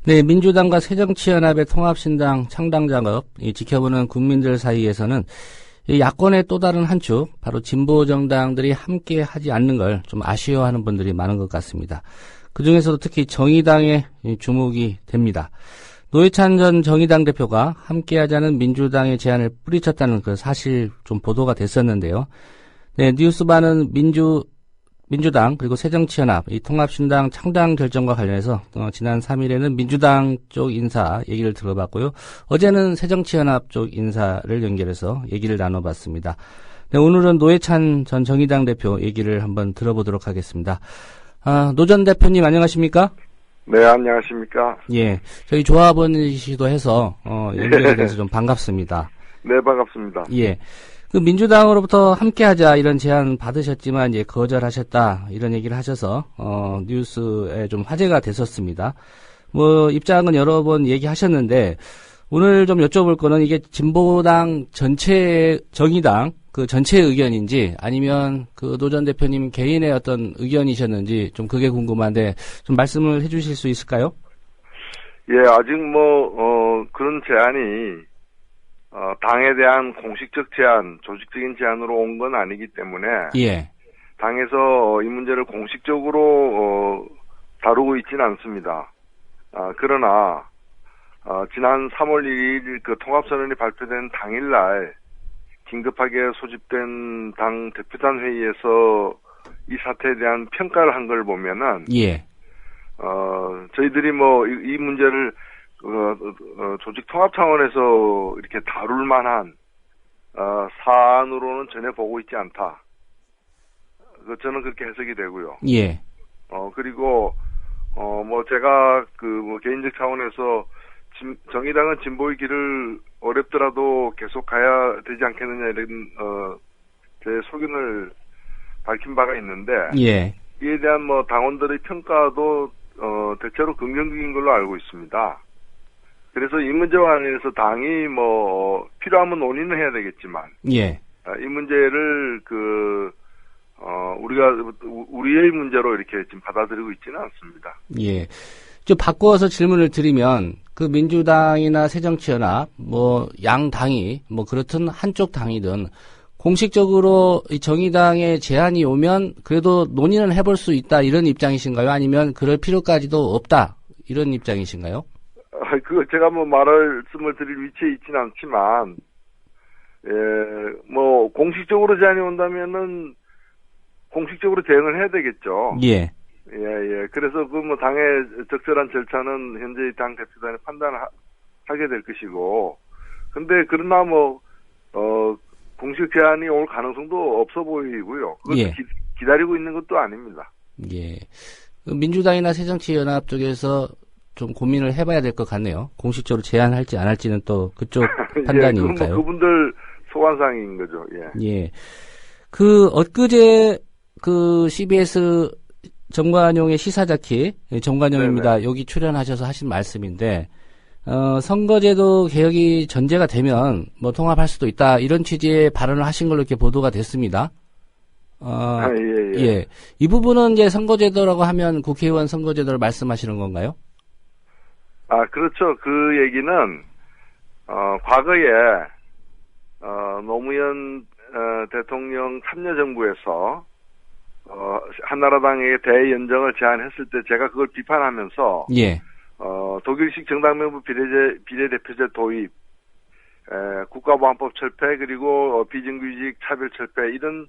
네, 민주당과 새정치연합의 통합신당 창당 작업 지켜보는 국민들 사이에서는 야권의 또 다른 한 축, 바로 진보 정당들이 함께 하지 않는 걸 좀 아쉬워하는 분들이 많은 것 같습니다. 그중에서도 특히 정의당에 주목이 됩니다. 노회찬 전 정의당 대표가 함께하자는 민주당의 제안을 뿌리쳤다는 그 사실 좀 보도가 됐었는데요. 네, 뉴스바는 민주당 그리고 새정치연합 이 통합신당 창당 결정과 관련해서 지난 3일에는 민주당 쪽 인사 얘기를 들어봤고요. 어제는 새정치연합 쪽 인사를 연결해서 얘기를 나눠봤습니다. 네, 오늘은 노회찬 전 정의당 대표 얘기를 한번 들어보도록 하겠습니다. 노 전 대표님 안녕하십니까? 네, 안녕하십니까? 예, 저희 조합원이시기도 해서 연결이 돼서 좀 반갑습니다. 네, 반갑습니다. 예, 그 민주당으로부터 함께하자 이런 제안 받으셨지만 이제 거절하셨다 이런 얘기를 하셔서 뉴스에 좀 화제가 됐었습니다. 뭐 입장은 여러 번 얘기하셨는데 오늘 좀 여쭤볼 거는 이게 진보당 전체 정의당 그 전체 의견인지 아니면 그 노 전 대표님 개인의 어떤 의견이셨는지 좀 그게 궁금한데 좀 말씀을 해주실 수 있을까요? 예, 아직 그런 제안이 당에 대한 공식적 제안, 조직적인 제안으로 온 건 아니기 때문에 예. 당에서 이 문제를 공식적으로 다루고 있지는 않습니다. 그러나 지난 3월 2일 그 통합선언이 발표된 당일날 긴급하게 소집된 당 대표단 회의에서 이 사태에 대한 평가를 한 걸 보면은 예. 저희들이 이 문제를 조직 통합 차원에서 이렇게 다룰 만한 사안으로는 전혀 보고 있지 않다. 저는 그렇게 해석이 되고요. 예. 그리고 제가 개인적 차원에서 정의당은 진보의 길을 어렵더라도 계속 가야 되지 않겠느냐 이런 제 소견을 밝힌 바가 있는데 예. 이에 대한 당원들의 평가도 대체로 긍정적인 걸로 알고 있습니다. 그래서 이 문제와 관련해서 당이 필요하면 논의는 해야 되겠지만 예. 이 문제를 우리의 문제로 이렇게 지금 받아들이고 있지는 않습니다. 예. 좀 바꿔서 질문을 드리면 그 민주당이나 새정치연합 양 당이 그렇든 한쪽 당이든 공식적으로 이 정의당의 제안이 오면 그래도 논의는 해볼 수 있다 이런 입장이신가요? 아니면 그럴 필요까지도 없다 이런 입장이신가요? 제가 말씀을 드릴 위치에 있지는 않지만 공식적으로 제안이 온다면은 공식적으로 대응을 해야 되겠죠. 예. 예. 그래서 당의 적절한 절차는 현재 당 대표단이 판단을 하게 될 것이고, 근데 그러나 공식 제안이 올 가능성도 없어 보이고요. 그것도 예. 기다리고 있는 것도 아닙니다. 예. 민주당이나 새정치연합 쪽에서 좀 고민을 해봐야 될 것 같네요. 공식적으로 제안할지 안 할지는 또 그쪽 판단이니까요. 예, 그분들 소관사항인 거죠. 예. 예. 엊그제 CBS 정관용의 시사자키, 정관용입니다. 네네. 여기 출연하셔서 하신 말씀인데, 선거제도 개혁이 전제가 되면 통합할 수도 있다 이런 취지의 발언을 하신 걸로 이렇게 보도가 됐습니다. 예. 이 부분은 이제 선거제도라고 하면 국회의원 선거제도를 말씀하시는 건가요? 그렇죠. 그 얘기는 과거에 노무현 대통령 참여정부에서 한나라당에게 대연정을 제안했을 때 제가 그걸 비판하면서 예. 독일식 정당명부 비례대표제 도입, 국가보안법 철폐 그리고 비정규직 차별 철폐 이런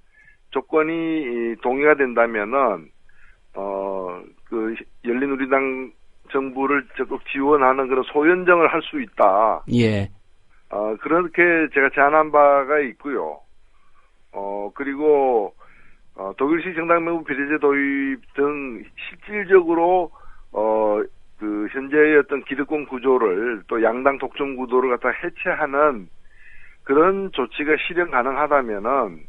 조건이 동의가 된다면은 열린우리당 정부를 적극 지원하는 그런 소연정을 할 수 있다. 예. 그렇게 제가 제안한 바가 있고요. 그리고 독일식 정당명부 비례제 도입 등 실질적으로 현재의 어떤 기득권 구조를 또 양당 독점 구도를 갖다 해체하는 그런 조치가 실현 가능하다면은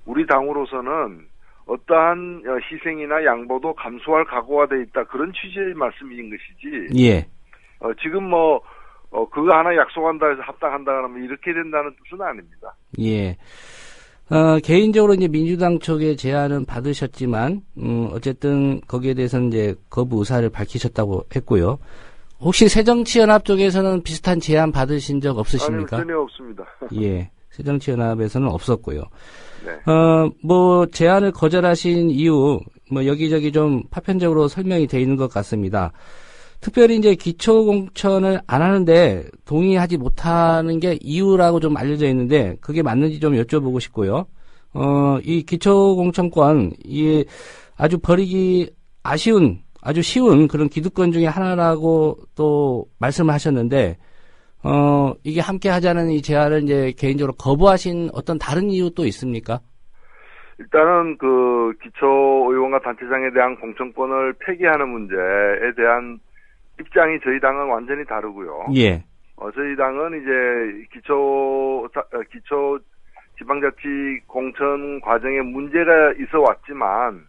우리 당으로서는 어떠한 희생이나 양보도 감수할 각오가 돼 있다 그런 취지의 말씀인 것이지. 예. 지금 그거 하나 약속한다 해서 합당한다 그러면 이렇게 된다는 뜻은 아닙니다. 예. 개인적으로 이제 민주당 쪽의 제안은 받으셨지만, 어쨌든 거기에 대해서는 이제 거부 의사를 밝히셨다고 했고요. 혹시 새정치연합 쪽에서는 비슷한 제안 받으신 적 없으십니까? 아니요, 전혀 없습니다. 예. 새정치연합에서는 없었고요. 네. 제안을 거절하신 이유, 여기저기 좀 파편적으로 설명이 돼 있는 것 같습니다. 특별히 이제 기초공천을 안 하는데 동의하지 못하는 게 이유라고 좀 알려져 있는데 그게 맞는지 좀 여쭤보고 싶고요. 이 기초공천권, 이 아주 버리기 아주 쉬운 그런 기득권 중에 하나라고 또 말씀을 하셨는데, 이게 함께 하자는 이 제안을 이제 개인적으로 거부하신 어떤 다른 이유 또 있습니까? 일단은 그 기초의원과 단체장에 대한 공천권을 폐기하는 문제에 대한 입장이 저희 당은 완전히 다르고요. 예. 저희 당은 이제 기초 지방자치 공천 과정에 문제가 있어 왔지만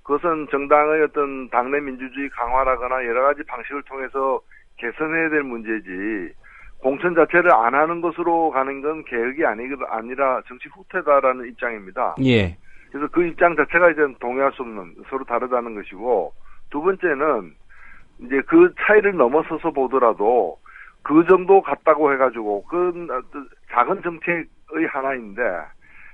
그것은 정당의 어떤 당내 민주주의 강화라거나 여러 가지 방식을 통해서 개선해야 될 문제지 공천 자체를 안 하는 것으로 가는 건 개혁이 아니라 정치 후퇴다라는 입장입니다. 예. 그래서 그 입장 자체가 이제 동의할 수 없는 서로 다르다는 것이고 두 번째는 이제 그 차이를 넘어서서 보더라도 그 정도 같다고 해가지고 그 작은 정책의 하나인데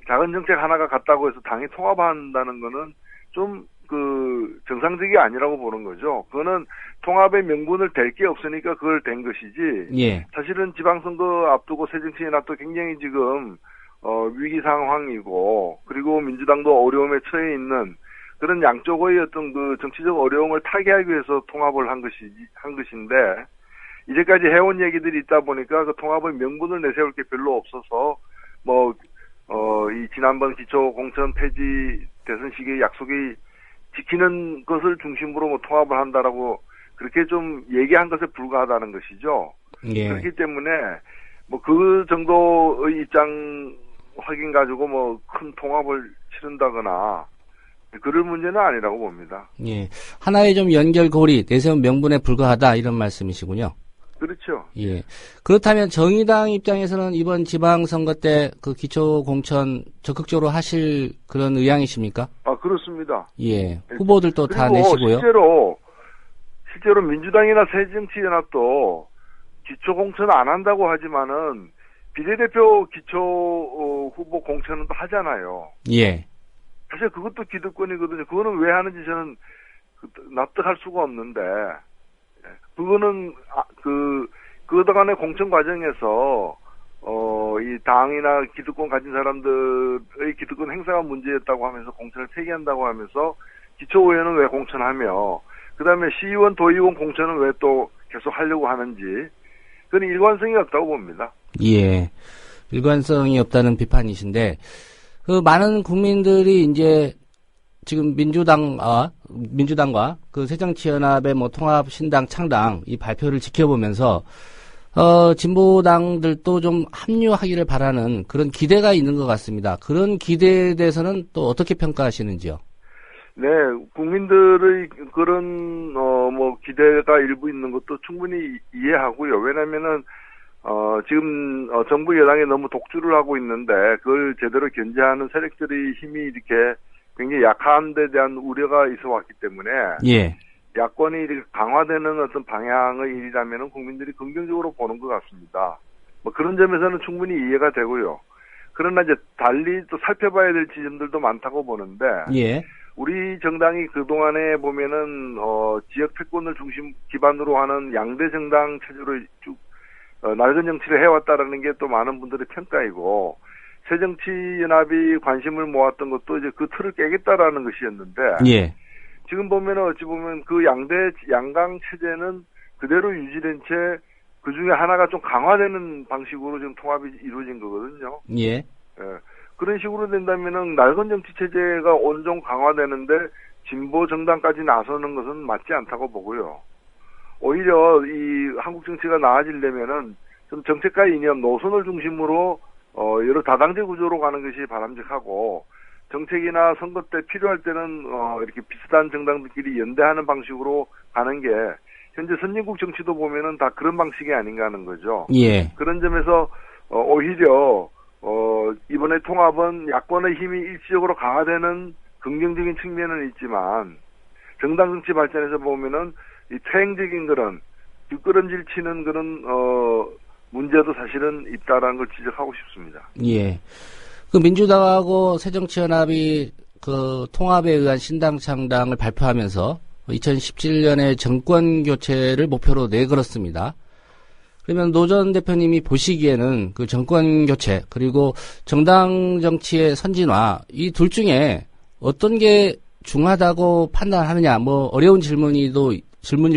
작은 정책 하나가 같다고 해서 당이 통합한다는 거는 좀 그 정상적이 아니라고 보는 거죠. 그거는 통합의 명분을 댈 게 없으니까 그걸 댄 것이지. 예. 사실은 지방선거 앞두고 새정치연합도 굉장히 지금 위기 상황이고 그리고 민주당도 어려움에 처해 있는 그런 양쪽의 어떤 그 정치적 어려움을 타개하기 위해서 통합을 한 것인데 이제까지 해온 얘기들이 있다 보니까 그 통합의 명분을 내세울 게 별로 없어서 이 지난번 기초 공천 폐지 대선 시기의 약속이 지키는 것을 중심으로 통합을 한다라고 그렇게 좀 얘기한 것에 불과하다는 것이죠. 예. 그렇기 때문에 그 정도의 입장 확인 가지고 큰 통합을 치른다거나 그럴 문제는 아니라고 봅니다. 예. 하나의 좀 연결고리, 내세운 명분에 불과하다 이런 말씀이시군요. 그렇죠. 예. 그렇다면 정의당 입장에서는 이번 지방선거 때 그 기초공천 적극적으로 하실 그런 의향이십니까? 그렇습니다. 예. 후보들도 다 내시고요. 실제로 민주당이나 새정치연합도 기초공천 안 한다고 하지만은 비례대표 기초 후보 공천은 또 하잖아요. 예. 사실 그것도 기득권이거든요. 그거는 왜 하는지 저는 납득할 수가 없는데, 그거는 그동안의 공천 과정에서 이 당이나 기득권 가진 사람들의 기득권 행사가 문제였다고 하면서 공천을 폐기한다고 하면서 기초의원은 왜 공천하며 그다음에 시의원, 도의원 공천은 왜 또 계속 하려고 하는지 그건 일관성이 없다고 봅니다. 예. 일관성이 없다는 비판이신데 그 많은 국민들이 이제 지금 민주당과 그 새정치연합의 통합 신당 창당 이 발표를 지켜보면서 진보당들도 좀 합류하기를 바라는 그런 기대가 있는 것 같습니다. 그런 기대에 대해서는 또 어떻게 평가하시는지요? 네, 국민들의 그런 기대가 일부 있는 것도 충분히 이해하고요. 왜냐면은 지금 정부 여당이 너무 독주를 하고 있는데 그걸 제대로 견제하는 세력들의 힘이 이렇게 굉장히 약한 데 대한 우려가 있어 왔기 때문에 예. 야권이 이렇게 강화되는 어떤 방향의 일이라면 국민들이 긍정적으로 보는 것 같습니다. 그런 점에서는 충분히 이해가 되고요. 그러나 이제 달리 또 살펴봐야 될 지점들도 많다고 보는데 예. 우리 정당이 그동안에 보면은 지역 패권을 중심 기반으로 하는 양대 정당 체제로 쭉 낡은 정치를 해왔다라는 게 또 많은 분들의 평가이고 새정치연합이 관심을 모았던 것도 이제 그 틀을 깨겠다라는 것이었는데 예. 지금 보면은 어찌 보면 그 양강 체제는 그대로 유지된 채 그 중에 하나가 좀 강화되는 방식으로 지금 통합이 이루어진 거거든요. 예. 예. 그런 식으로 된다면은 낡은 정치 체제가 온종 강화되는데 진보 정당까지 나서는 것은 맞지 않다고 보고요. 오히려 이 한국 정치가 나아지려면은 좀 정책과 이념, 노선을 중심으로 여러 다당제 구조로 가는 것이 바람직하고 정책이나 선거 때 필요할 때는 이렇게 비슷한 정당들끼리 연대하는 방식으로 가는 게 현재 선진국 정치도 보면은 다 그런 방식이 아닌가 하는 거죠. 예. 그런 점에서 오히려 이번에 통합은 야권의 힘이 일시적으로 강화되는 긍정적인 측면은 있지만 정당 정치 발전에서 보면은 이 퇴행적인 그런 뒷걸음질 치는 그런 문제도 사실은 있다라는 걸 지적하고 싶습니다. 예. 그 민주당하고 새정치연합이 그 통합에 의한 신당 창당을 발표하면서 2017년에 정권 교체를 목표로 내걸었습니다. 그러면 노 전 대표님이 보시기에는 그 정권 교체 그리고 정당 정치의 선진화 이 둘 중에 어떤 게 중하다고 판단하느냐 뭐 어려운 질문일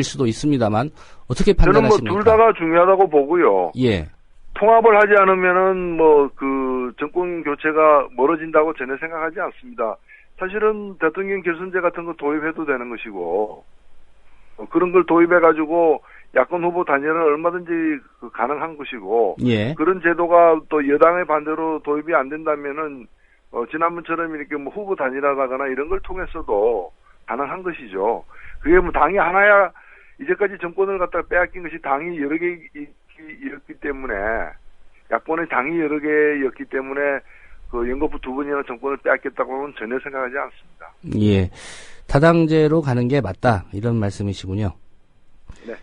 수도 있습니다만 어떻게 판단하십니까? 저는 뭐 둘 다가 중요하다고 보고요. 예. 통합을 하지 않으면은 뭐 그 정권 교체가 멀어진다고 전혀 생각하지 않습니다. 사실은 대통령 결선제 같은 거 도입해도 되는 것이고 그런 걸 도입해가지고 야권 후보 단일화는 얼마든지 가능한 것이고 예. 그런 제도가 또 여당의 반대로 도입이 안 된다면은 지난번처럼 이렇게 뭐 후보 단일화하거나 이런 걸 통해서도 가능한 것이죠. 그게 뭐 당이 하나야 이제까지 정권을 갖다가 빼앗긴 것이 당이 여러 개였기 때문에 야권의 당이 여러 개였기 때문에 그 연거푸 두 번이나 정권을 빼앗겼다고는 전혀 생각하지 않습니다. 예. 다당제로 가는 게 맞다 이런 말씀이시군요. 네.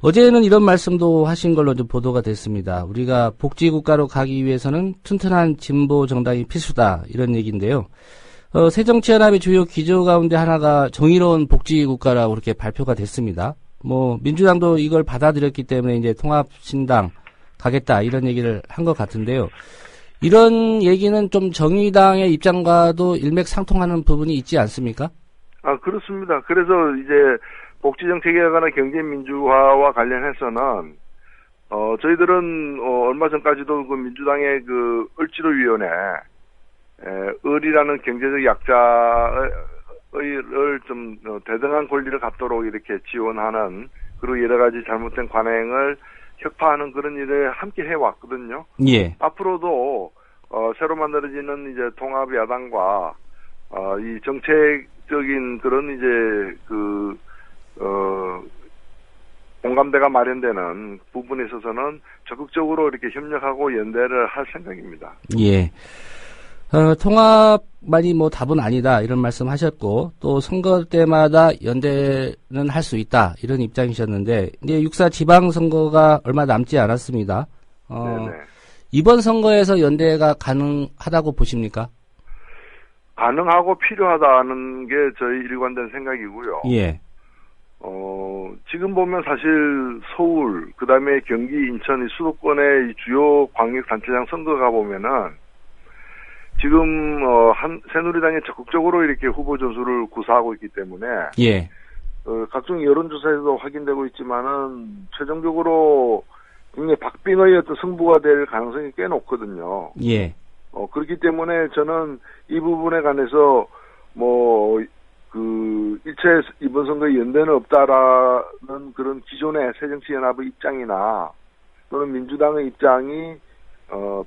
어제는 이런 말씀도 하신 걸로 좀 보도가 됐습니다. 우리가 복지국가로 가기 위해서는 튼튼한 진보 정당이 필수다 이런 얘기인데요. 새정치연합의 주요 기조 가운데 하나가 정의로운 복지국가라고 그렇게 발표가 됐습니다. 뭐 민주당도 이걸 받아들였기 때문에 이제 통합신당 가겠다 이런 얘기를 한 것 같은데요. 이런 얘기는 좀 정의당의 입장과도 일맥상통하는 부분이 있지 않습니까? 그렇습니다. 그래서 이제 복지정책이나 경제민주화와 관련해서는 저희들은 얼마 전까지도 그 민주당의 그 을지로위원회 을이라는 경제적 약자를 좀 대등한 권리를 갖도록 이렇게 지원하는 그리고 여러 가지 잘못된 관행을 혁파하는 그런 일을 함께 해왔거든요. 예. 앞으로도 새로 만들어지는 이제 통합 야당과 이 정책적인 그런 이제 공감대가 마련되는 부분에 있어서는 적극적으로 이렇게 협력하고 연대를 할 생각입니다. 예. 통합만이 뭐 답은 아니다 이런 말씀하셨고 또 선거 때마다 연대는 할 수 있다 이런 입장이셨는데 이제 6.4 지방선거가 얼마 남지 않았습니다. 네네. 이번 선거에서 연대가 가능하다고 보십니까? 가능하고 필요하다는 게 저희 일관된 생각이고요. 예. 지금 보면 사실 서울, 그 다음에 경기, 인천 이 수도권의 주요 광역단체장 선거가 보면은 지금 새누리당이 적극적으로 이렇게 후보 전술을 구사하고 있기 때문에 예. 각종 여론조사에서도 확인되고 있지만은 최종적으로 굉장히 박빙의 어떤 승부가 될 가능성이 꽤 높거든요. 예. 그렇기 때문에 저는 이 부분에 관해서 일체 이번 선거에 연대는 없다라는 그런 기존의 새정치연합의 입장이나 또는 민주당의 입장이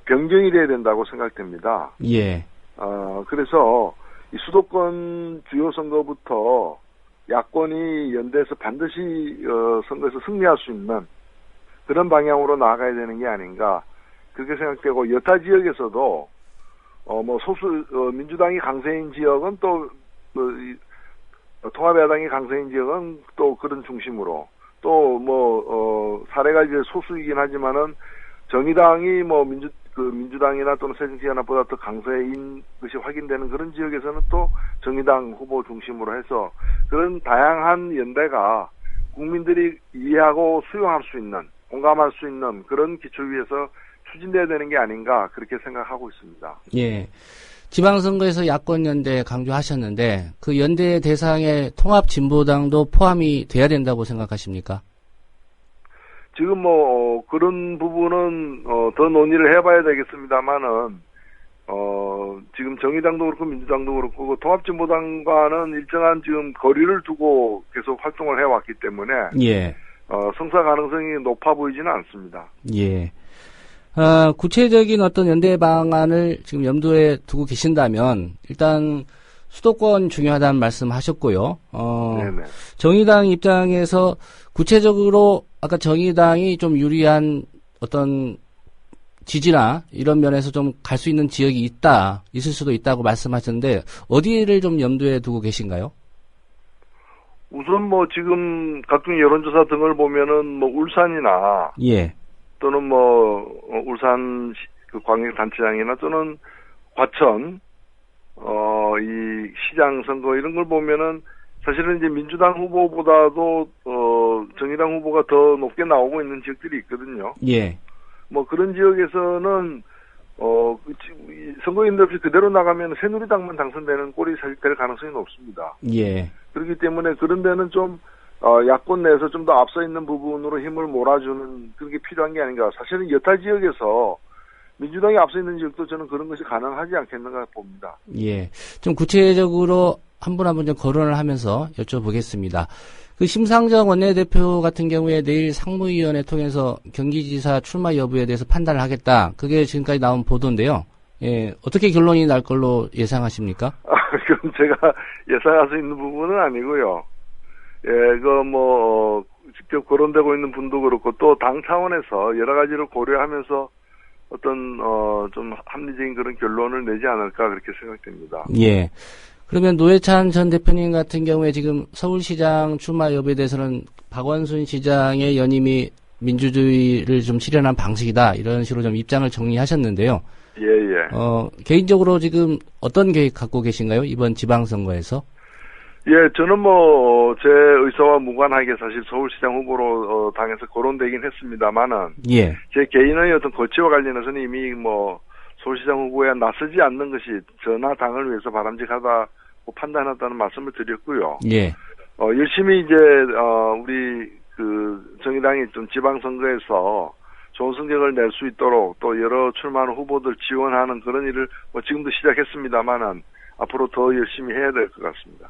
변경이 돼야 된다고 생각됩니다. 예. 그래서 이 수도권 주요 선거부터 야권이 연대해서 반드시 선거에서 승리할 수 있는 그런 방향으로 나아가야 되는 게 아닌가 그렇게 생각되고 여타 지역에서도 민주당이 강세인 지역은 또 통합야당이 강세인 지역은 또 그런 중심으로 또 사례가 이제 소수이긴 하지만은 정의당이 민주당이나 또는 새정치연합보다 더 강세인 것이 확인되는 그런 지역에서는 또 정의당 후보 중심으로 해서 그런 다양한 연대가 국민들이 이해하고 수용할 수 있는, 공감할 수 있는 그런 기초 위에서 추진돼야 되는 게 아닌가 그렇게 생각하고 있습니다. 예. 지방선거에서 야권 연대 강조하셨는데 그 연대 대상에 통합진보당도 포함이 돼야 된다고 생각하십니까? 지금 그런 부분은 더 논의를 해봐야 되겠습니다만은 지금 정의당도 그렇고 민주당도 그렇고 통합진보당과는 일정한 지금 거리를 두고 계속 활동을 해왔기 때문에 예. 성사 가능성이 높아 보이지는 않습니다. 예. 구체적인 어떤 연대 방안을 지금 염두에 두고 계신다면 일단 수도권 중요하다는 말씀하셨고요. 네네. 정의당 입장에서 구체적으로 아까 정의당이 좀 유리한 어떤 지지나 이런 면에서 좀 갈 수 있는 지역이 있을 수도 있다고 말씀하셨는데 어디를 좀 염두에 두고 계신가요? 우선 지금 각종 여론조사 등을 보면은 울산이나 예. 또는 울산 그 광역단체장이나 또는 과천 이 시장 선거 이런 걸 보면은 사실은 이제 민주당 후보보다도 정의당 후보가 더 높게 나오고 있는 지역들이 있거든요. 예. 뭐 그런 지역에서는 선거인들 없이 그대로 나가면 새누리당만 당선되는 꼴이 사실 될 가능성이 높습니다. 예. 그렇기 때문에 그런 데는 좀 야권 내에서 좀 더 앞서 있는 부분으로 힘을 몰아주는 그런 게 필요한 게 아닌가. 사실은 여타 지역에서 민주당이 앞서 있는 지역도 저는 그런 것이 가능하지 않겠는가 봅니다. 예. 좀 구체적으로 한 분 한 분 좀 거론을 하면서 여쭤보겠습니다. 그 심상정 원내대표 같은 경우에 내일 상무위원회 통해서 경기지사 출마 여부에 대해서 판단을 하겠다. 그게 지금까지 나온 보도인데요. 예. 어떻게 결론이 날 걸로 예상하십니까? 그럼 제가 예상할 수 있는 부분은 아니고요. 예, 직접 거론되고 있는 분도 그렇고 또 당 차원에서 여러 가지를 고려하면서 어떤 좀 합리적인 그런 결론을 내지 않을까 그렇게 생각됩니다. 예. 그러면 노회찬 전 대표님 같은 경우에 지금 서울시장 출마 여부에 대해서는 박원순 시장의 연임이 민주주의를 좀 실현한 방식이다 이런 식으로 좀 입장을 정리하셨는데요. 예. 개인적으로 지금 어떤 계획 갖고 계신가요? 이번 지방선거에서? 예, 저는 제 의사와 무관하게 사실 서울시장 후보로 당에서 거론되긴 했습니다만은 예. 제 개인의 어떤 거취와 관련해서는 이미 서울시장 후보에 나서지 않는 것이 저나 당을 위해서 바람직하다고 판단했다는 말씀을 드렸고요. 예. 열심히 이제 우리 정의당이 좀 지방선거에서 좋은 성적을 낼 수 있도록 또 여러 출마하는 후보들 지원하는 그런 일을 지금도 시작했습니다만은 앞으로 더 열심히 해야 될 것 같습니다.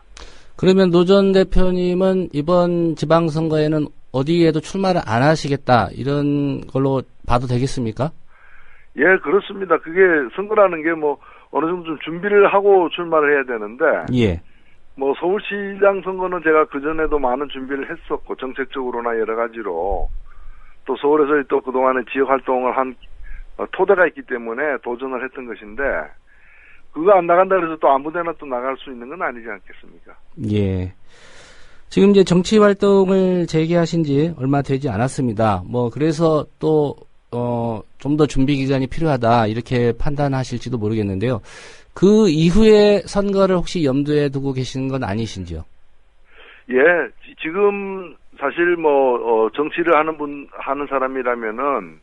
그러면 노 전 대표님은 이번 지방선거에는 어디에도 출마를 안 하시겠다 이런 걸로 봐도 되겠습니까? 예, 그렇습니다. 그게 선거라는 게 어느 정도 좀 준비를 하고 출마를 해야 되는데 예. 서울시장 선거는 제가 그전에도 많은 준비를 했었고 정책적으로나 여러 가지로 또 서울에서 또 그동안에 지역 활동을 한 토대가 있기 때문에 도전을 했던 것인데 그거 안 나간다 그래서 또 아무데나 또 나갈 수 있는 건 아니지 않겠습니까? 예. 지금 이제 정치 활동을 재개하신 지 얼마 되지 않았습니다. 그래서 또, 좀 더 준비 기간이 필요하다, 이렇게 판단하실지도 모르겠는데요. 그 이후에 선거를 혹시 염두에 두고 계시는 건 아니신지요? 예, 지금 사실 정치를 하는 사람이라면은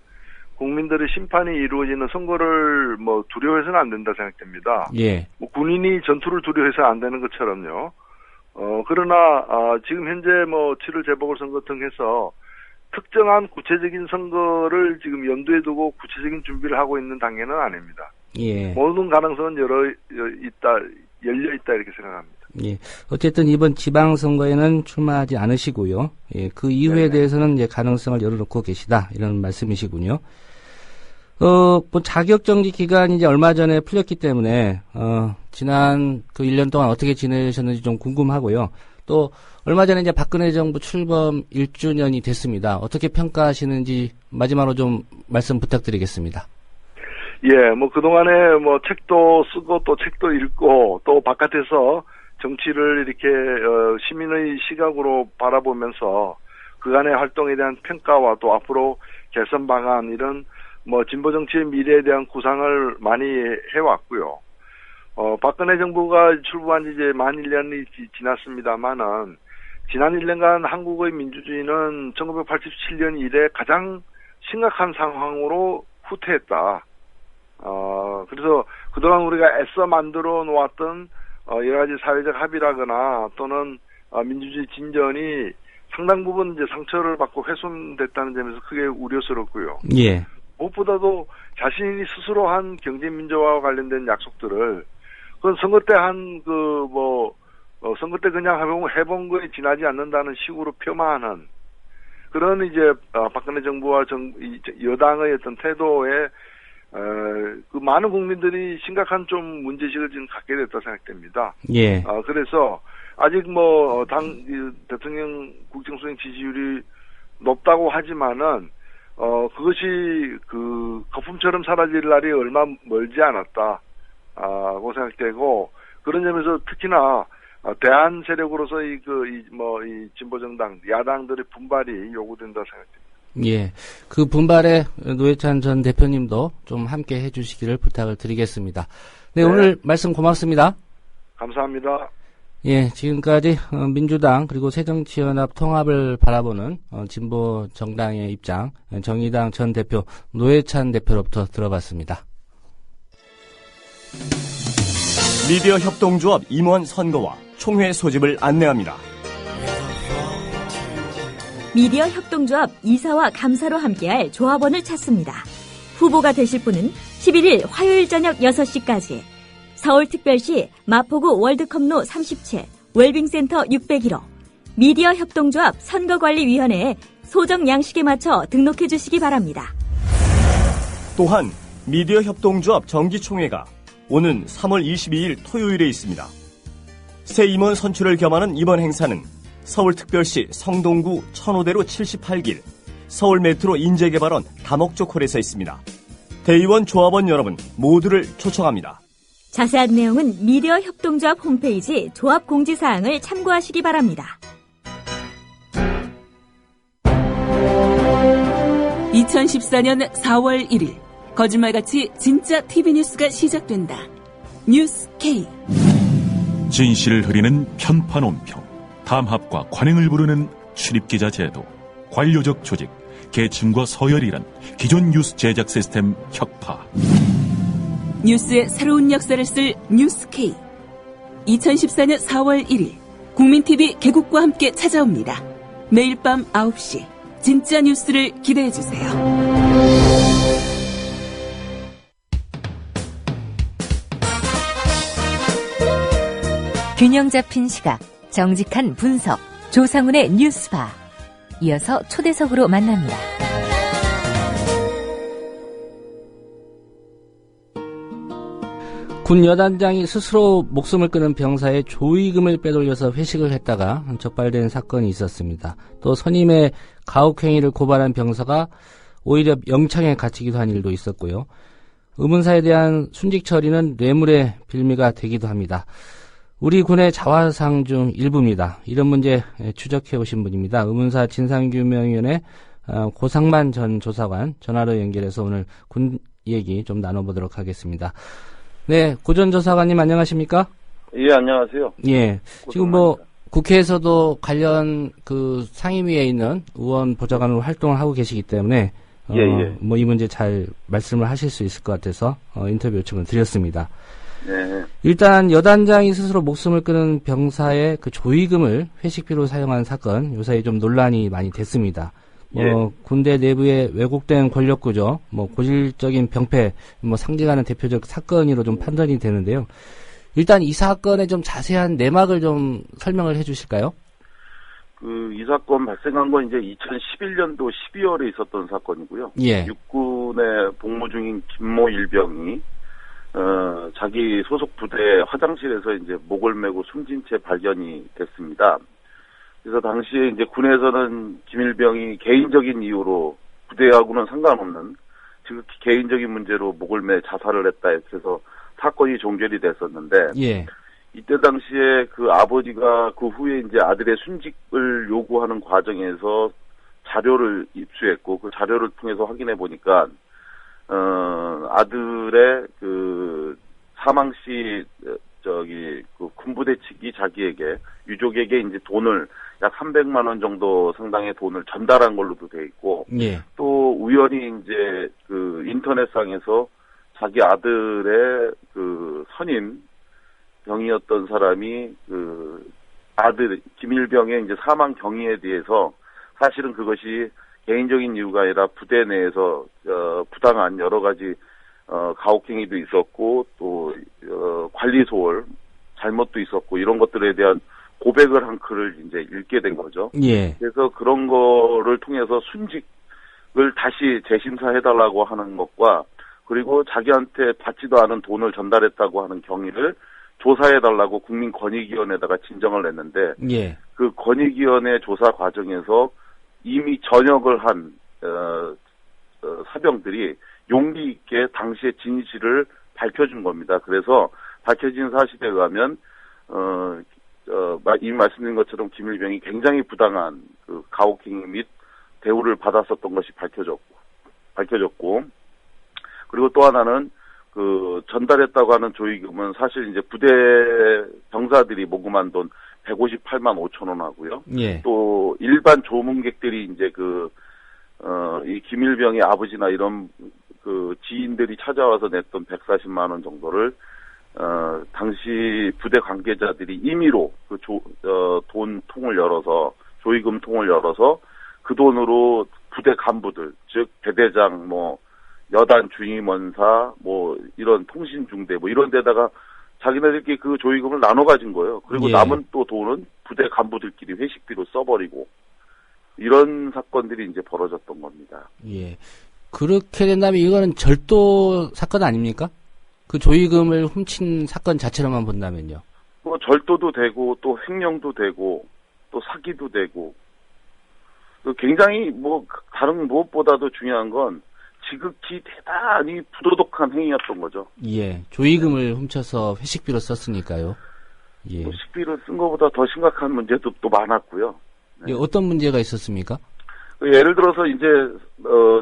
국민들의 심판이 이루어지는 선거를 두려워해서는 안 된다 생각됩니다. 예. 군인이 전투를 두려워해서 안 되는 것처럼요. 그러나 지금 현재 7월 재보궐선거 통해서 특정한 구체적인 선거를 지금 염두에 두고 구체적인 준비를 하고 있는 단계는 아닙니다. 예. 모든 가능성은 열려 있다 이렇게 생각합니다. 예. 어쨌든 이번 지방선거에는 출마하지 않으시고요. 예. 그 이후에 대해서는 이제 가능성을 열어놓고 계시다 이런 말씀이시군요. 자격정지 기간이 이제 얼마 전에 풀렸기 때문에, 지난 1년 동안 어떻게 지내셨는지 좀 궁금하고요. 또, 얼마 전에 이제 박근혜 정부 출범 1주년이 됐습니다. 어떻게 평가하시는지 마지막으로 좀 말씀 부탁드리겠습니다. 예, 그동안에 책도 쓰고 또 책도 읽고 또 바깥에서 정치를 이렇게, 시민의 시각으로 바라보면서 그간의 활동에 대한 평가와 또 앞으로 개선 방안 이런 진보 정치의 미래에 대한 구상을 많이 해왔고요. 박근혜 정부가 출범한 지 이제 만 1년이 지났습니다만은, 지난 1년간 한국의 민주주의는 1987년 이래 가장 심각한 상황으로 후퇴했다. 그래서 그동안 우리가 애써 만들어 놓았던, 여러 가지 사회적 합의라거나 또는, 민주주의 진전이 상당 부분 이제 상처를 받고 훼손됐다는 점에서 크게 우려스럽고요. 예. 무엇보다도 자신이 스스로 한 경제민주화와 관련된 약속들을 그건 선거 때 선거 때 그냥 해본 거에 지나지 않는다는 식으로 폄하하는 그런 이제 박근혜 정부와 여당의 어떤 태도에 그 많은 국민들이 심각한 좀 문제의식을 지금 갖게 됐다 생각됩니다. 예. 그래서 아직 대통령 국정수행 지지율이 높다고 하지만은 그것이 거품처럼 사라질 날이 얼마 멀지 않았다고 생각되고, 그런 점에서 특히나, 대한 세력으로서 이 진보정당, 야당들의 분발이 요구된다 생각됩니다. 예. 그 분발에 노회찬 전 대표님도 좀 함께 해주시기를 부탁을 드리겠습니다. 네, 오늘 말씀 고맙습니다. 감사합니다. 예, 지금까지 민주당 그리고 새정치연합 통합을 바라보는 진보 정당의 입장, 정의당 전 대표 노회찬 대표로부터 들어봤습니다. 미디어 협동조합 임원 선거와 총회 소집을 안내합니다. 미디어 협동조합 이사와 감사로 함께할 조합원을 찾습니다. 후보가 되실 분은 11일 화요일 저녁 6시까지 서울특별시 마포구 월드컵로 30채 웰빙센터 601호 미디어 협동조합 선거관리위원회에 소정 양식에 맞춰 등록해 주시기 바랍니다. 또한 미디어 협동조합 정기총회가 오는 3월 22일 토요일에 있습니다. 새 임원 선출을 겸하는 이번 행사는 서울특별시 성동구 천호대로 78길 서울메트로 인재개발원 다목적 홀에서 있습니다. 대의원 조합원 여러분 모두를 초청합니다. 자세한 내용은 미디어 협동조합 홈페이지 조합 공지사항을 참고하시기 바랍니다. 2014년 4월 1일 거짓말같이 진짜 TV뉴스가 시작된다. 뉴스 K. 진실을 흐리는 편파 논평, 담합과 관행을 부르는 출입기자 제도, 관료적 조직, 계층과 서열이란 기존 뉴스 제작 시스템 혁파. 뉴스의 새로운 역사를 쓸 뉴스 K. 2014년 4월 1일 국민TV 개국과 함께 찾아옵니다. 매일 밤 9시 진짜 뉴스를 기대해주세요. 균형 잡힌 시각, 정직한 분석, 조상훈의 뉴스바. 이어서 초대석으로 만납니다. 군 여단장이 스스로 목숨을 끊은 병사의 조의금을 빼돌려서 회식을 했다가 적발된 사건이 있었습니다. 또 선임의 가혹행위를 고발한 병사가 오히려 영창에 갇히기도 한 일도 있었고요. 의문사에 대한 순직 처리는 뇌물의 빌미가 되기도 합니다. 우리 군의 자화상 중 일부입니다. 이런 문제 추적해 오신 분입니다. 의문사 진상규명위원회 고상만 전 조사관 전화로 연결해서 오늘 군 얘기 좀 나눠보도록 하겠습니다. 네, 고 전 조사관님 안녕하십니까? 예, 안녕하세요. 예, 지금 뭐 국회에서도 관련 그 상임위에 있는 의원 보좌관으로 활동을 하고 계시기 때문에 뭐 이 문제 잘 말씀을 하실 수 있을 것 같아서 인터뷰 요청을 드렸습니다. 네. 일단 여단장이 스스로 목숨을 끊은 병사의 그 조의금을 회식비로 사용한 사건 요사이 좀 논란이 많이 됐습니다. 군대 내부의 왜곡된 권력구조, 고질적인 병폐, 상징하는 대표적 사건으로 좀 판단이 되는데요. 일단 이 사건의 좀 자세한 내막을 좀 설명을 해주실까요? 이 사건 발생한 건 이제 2011년도 12월에 있었던 사건이고요. 예. 육군에 복무 중인 김모 일병이 자기 소속 부대 화장실에서 이제 목을 메고 숨진 채 발견이 됐습니다. 그래서 당시에 이제 군에서는 김일병이 개인적인 이유로 부대하고는 상관없는 지극히 개인적인 문제로 목을 매 자살을 했다 이렇게 해서 사건이 종결이 됐었는데 예. 이때 당시에 그 아버지가 그 후에 이제 아들의 순직을 요구하는 과정에서 자료를 입수했고 그 자료를 통해서 확인해 보니까 아들의 그 사망 시 그 군부대 측이 자기에게 유족에게 이제 돈을 약 300만 원 정도 상당의 돈을 전달한 걸로도 돼 있고 예. 또 우연히 이제 그 인터넷상에서 자기 아들의 그 선임 병이었던 사람이 그 아들 김일병의 이제 사망 경위에 대해서 사실은 그것이 개인적인 이유가 아니라 부대 내에서 부당한 여러 가지 가혹행위도 있었고 또 관리 소홀 잘못도 있었고 이런 것들에 대한 고백을 한 글을 이제 읽게 된 거죠. 예. 그래서 그런 거를 통해서 순직을 다시 재심사해달라고 하는 것과 그리고 자기한테 받지도 않은 돈을 전달했다고 하는 경위를 조사해달라고 국민권익위원회에다가 진정을 냈는데 예. 그 권익위원회 조사 과정에서 이미 전역을 한 사병들이 용기 있게 당시의 진실을 밝혀준 겁니다. 그래서 밝혀진 사실에 의하면 이미 말씀드린 것처럼 김일병이 굉장히 부당한 그 가혹행위 및 대우를 받았었던 것이 밝혀졌고 그리고 또 하나는 그 전달했다고 하는 조의금은 사실 이제 부대 병사 상사들이 모금한 돈 158만 5천 원 하고요. 예. 또 일반 조문객들이 이제 이 김일병의 아버지나 이런 그 지인들이 찾아와서 냈던 140만 원 정도를 당시 부대 관계자들이 임의로 돈 통을 열어서 조의금 통을 열어서 그 돈으로 부대 간부들, 즉 대대장, 여단 주임원사, 이런 통신중대, 이런 데다가 자기네들끼리 그 조의금을 나눠 가진 거예요. 그리고 예. 남은 또 돈은 부대 간부들끼리 회식비로 써버리고 이런 사건들이 이제 벌어졌던 겁니다. 예. 그렇게 된다면 이거는 절도 사건 아닙니까? 그 조의금을 훔친 사건 자체로만 본다면요. 절도도 되고 또 횡령도 되고 또 사기도 되고 굉장히 다른 무엇보다도 중요한 건 지극히 대단히 부도덕한 행위였던 거죠. 예. 조의금을 훔쳐서 회식비로 썼으니까요. 예. 식비를 쓴 것보다 더 심각한 문제도 또 많았고요. 예, 어떤 문제가 있었습니까? 예를 들어서 이제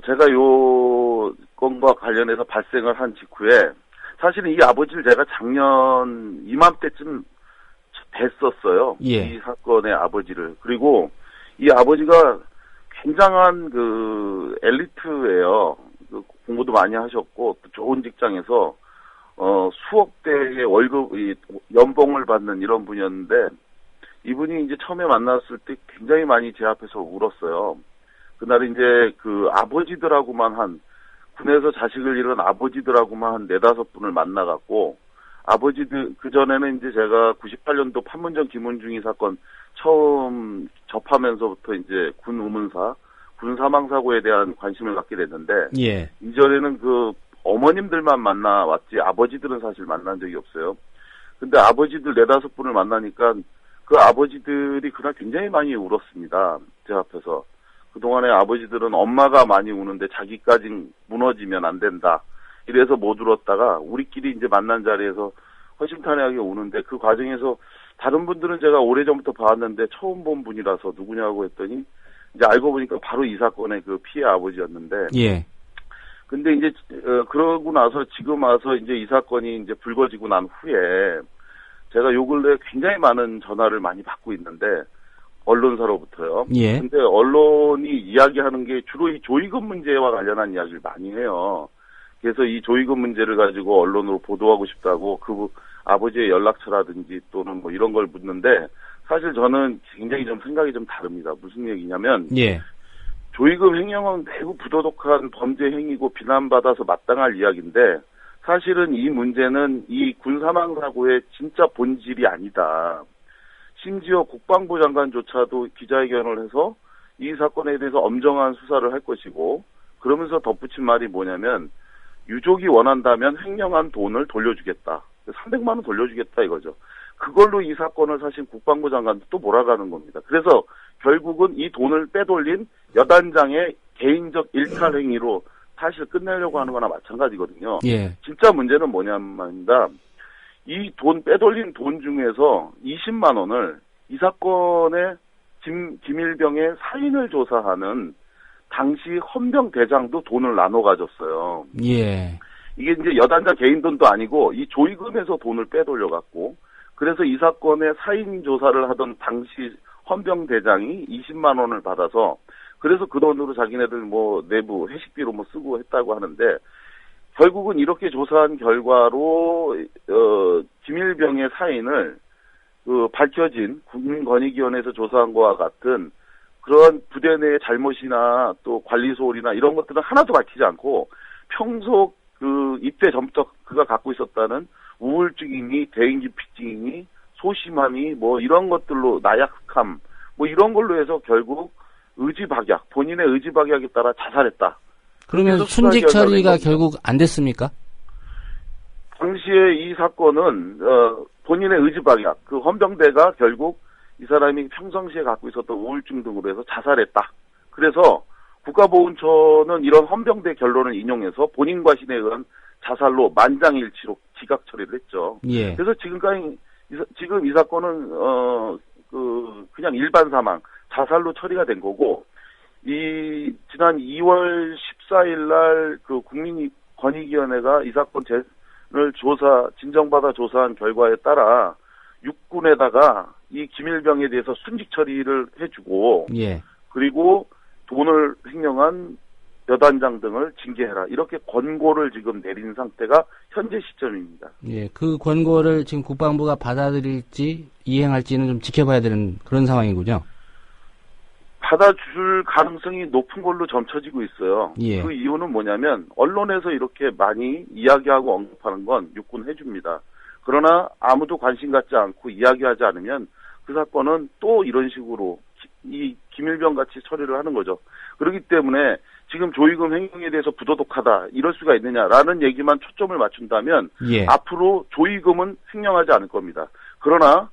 제가 요 건과 관련해서 발생을 한 직후에 사실은 이 아버지를 제가 작년 이맘때쯤 뵀었어요. 예. 이 사건의 아버지를. 그리고 이 아버지가 굉장한 엘리트예요. 공부도 많이 하셨고 또 좋은 직장에서 수억 대의 연봉을 받는 이런 분이었는데 이분이 이제 처음에 만났을 때 굉장히 많이 제 앞에서 울었어요. 그날 이제 아버지들하고만 군에서 자식을 잃은 아버지들하고만 한 4-5분을 만나갖고 아버지들 그전에는 이제 제가 98년도 판문점 김은중이 사건 처음 접하면서부터 이제 군 의문사, 군 사망 사고에 대한 관심을 갖게 됐는데 예. 이전에는 어머님들만 만나왔지 아버지들은 사실 만난 적이 없어요. 근데 아버지들 4-5분을 만나니까 그 아버지들이 그날 굉장히 많이 울었습니다. 제 앞에서. 그동안에 아버지들은 엄마가 많이 우는데 자기까지 무너지면 안 된다. 이래서 못 울었다가 우리끼리 이제 만난 자리에서 허심탄회하게 우는데 그 과정에서 다른 분들은 제가 오래전부터 봐왔는데 처음 본 분이라서 누구냐고 했더니 이제 알고 보니까 바로 이 사건의 그 피해 아버지였는데. 예. 근데 이제 그러고 나서 지금 와서 이제 이 사건이 이제 불거지고 난 후에 제가 요 근래 굉장히 많은 전화를 많이 받고 있는데 언론사로부터요. 예. 근데 언론이 이야기하는 게 주로 이 조의금 문제와 관련한 이야기를 많이 해요. 그래서 이 조의금 문제를 가지고 언론으로 보도하고 싶다고 그 아버지의 연락처라든지 또는 이런 걸 묻는데 사실 저는 굉장히 좀 생각이 좀 다릅니다. 무슨 얘기냐면 예. 조의금 횡령은 매우 부도덕한 범죄 행위고 비난받아서 마땅할 이야기인데 사실은 이 문제는 이 군사망사고의 진짜 본질이 아니다. 심지어 국방부 장관조차도 기자회견을 해서 이 사건에 대해서 엄정한 수사를 할 것이고 그러면서 덧붙인 말이 뭐냐면 유족이 원한다면 횡령한 돈을 돌려주겠다. 300만 원 돌려주겠다 이거죠. 그걸로 이 사건을 사실 국방부 장관도 또 몰아가는 겁니다. 그래서 결국은 이 돈을 빼돌린 여단장의 개인적 일탈 행위로 사실 끝내려고 하는 거나 마찬가지거든요. 예. 진짜 문제는 뭐냐면입니다. 이 빼돌린 돈 중에서 20만 원을 이 사건의 김일병의 사인을 조사하는 당시 헌병대장도 돈을 나눠 가졌어요. 예. 이게 이제 여단장 개인 돈도 아니고 이 조의금에서 돈을 빼돌려갖고 그래서 이 사건의 사인 조사를 하던 당시 헌병대장이 20만 원을 받아서 그래서 그 돈으로 자기네들 내부 회식비로 쓰고 했다고 하는데 결국은 이렇게 조사한 결과로 김일병의 사인을 밝혀진 국민권익위원회에서 조사한 것과 같은 그런 부대 내의 잘못이나 또 관리 소홀이나 이런 것들은 하나도 밝히지 않고 평소 입대 전부터 그가 갖고 있었다는 우울증이니 대인기피증이니 소심함이 이런 것들로 나약함 이런 걸로 해서 결국 의지박약 본인의 의지박약에 따라 자살했다. 그러면 순직 처리가 결국 안 됐습니까? 당시에 이 사건은 본인의 의지박약 그 헌병대가 결국 이 사람이 평상시에 갖고 있었던 우울증 등으로 해서 자살했다. 그래서 국가보훈처는 이런 헌병대 결론을 인용해서 본인 과신에 의한 자살로 만장일치로 지각 처리를 했죠. 예. 그래서 지금 이 사건은 그냥 일반 사망 자살로 처리가 된 거고 지난 2월 14일 날 국민권익위원회가 이 사건을 진정받아 조사한 결과에 따라 육군에다가 이 김일병에 대해서 순직 처리를 해주고 예. 그리고 돈을 횡령한 여단장 등을 징계해라. 이렇게 권고를 지금 내린 상태가 현재 시점입니다. 예, 그 권고를 지금 국방부가 받아들일지 이행할지는 좀 지켜봐야 되는 그런 상황이군요. 받아줄 가능성이 높은 걸로 점쳐지고 있어요. 예. 그 이유는 뭐냐면 언론에서 이렇게 많이 이야기하고 언급하는 건 육군 해줍니다. 그러나 아무도 관심 갖지 않고 이야기하지 않으면 그 사건은 또 이런 식으로 이 김일병 같이 처리를 하는 거죠. 그렇기 때문에 지금 조의금 횡령에 대해서 부도덕하다 이럴 수가 있느냐라는 얘기만 초점을 맞춘다면 예. 앞으로 조의금은 횡령하지 않을 겁니다. 그러나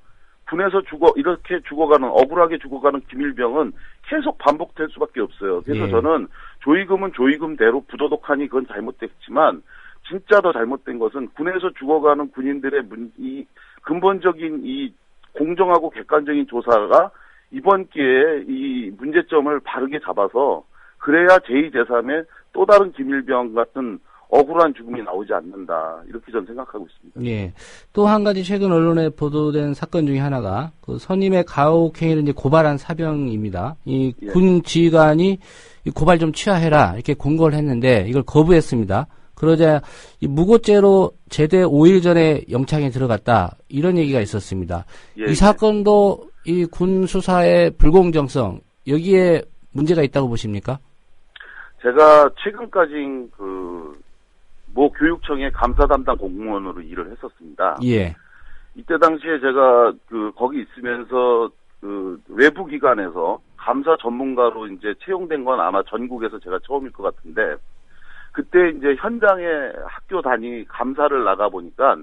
군에서 이렇게 죽어가는 억울하게 죽어가는 김일병은 계속 반복될 수밖에 없어요. 그래서 예. 저는 조의금은 조의금대로 부도덕하니 그건 잘못됐지만 진짜 더 잘못된 것은 군에서 죽어가는 군인들의 이 근본적인 이 공정하고 객관적인 조사가 이번 기회에 이 문제점을 바르게 잡아서 그래야 제2, 제3의 또 다른 김일병 같은 억울한 죽음이 나오지 않는다. 이렇게 저는 생각하고 있습니다. 예. 또 한 가지 최근 언론에 보도된 사건 중에 하나가 그 선임의 가혹행위를 이제 고발한 사병입니다. 이 예. 군 지휘관이 이 고발 좀 취하해라 이렇게 공고를 했는데 이걸 거부했습니다. 그러자 이 무고죄로 제대 5일 전에 영창에 들어갔다 이런 얘기가 있었습니다. 예, 이 사건도 이 군 수사의 불공정성 여기에 문제가 있다고 보십니까? 제가 최근까지 모 교육청의 감사 담당 공무원으로 일을 했었습니다. 예. 이때 당시에 제가 거기 있으면서 외부 기관에서 감사 전문가로 이제 채용된 건 아마 전국에서 제가 처음일 것 같은데 그때 이제 현장에 학교 단위 감사를 나가 보니까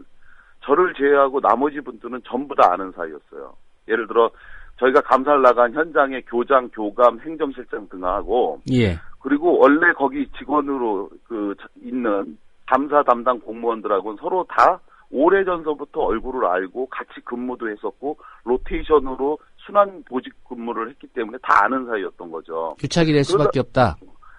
저를 제외하고 나머지 분들은 전부 다 아는 사이였어요. 예를 들어 저희가 감사를 나간 현장의 교장, 교감, 행정실장 등하고 예. 그리고 원래 거기 직원으로 있는 감사 담당 공무원들하고는 서로 다 오래전서부터 얼굴을 알고 같이 근무도 했었고 로테이션으로 순환 보직 근무를 했기 때문에 다 아는 사이였던 거죠. 유착이 될 수밖에 없다.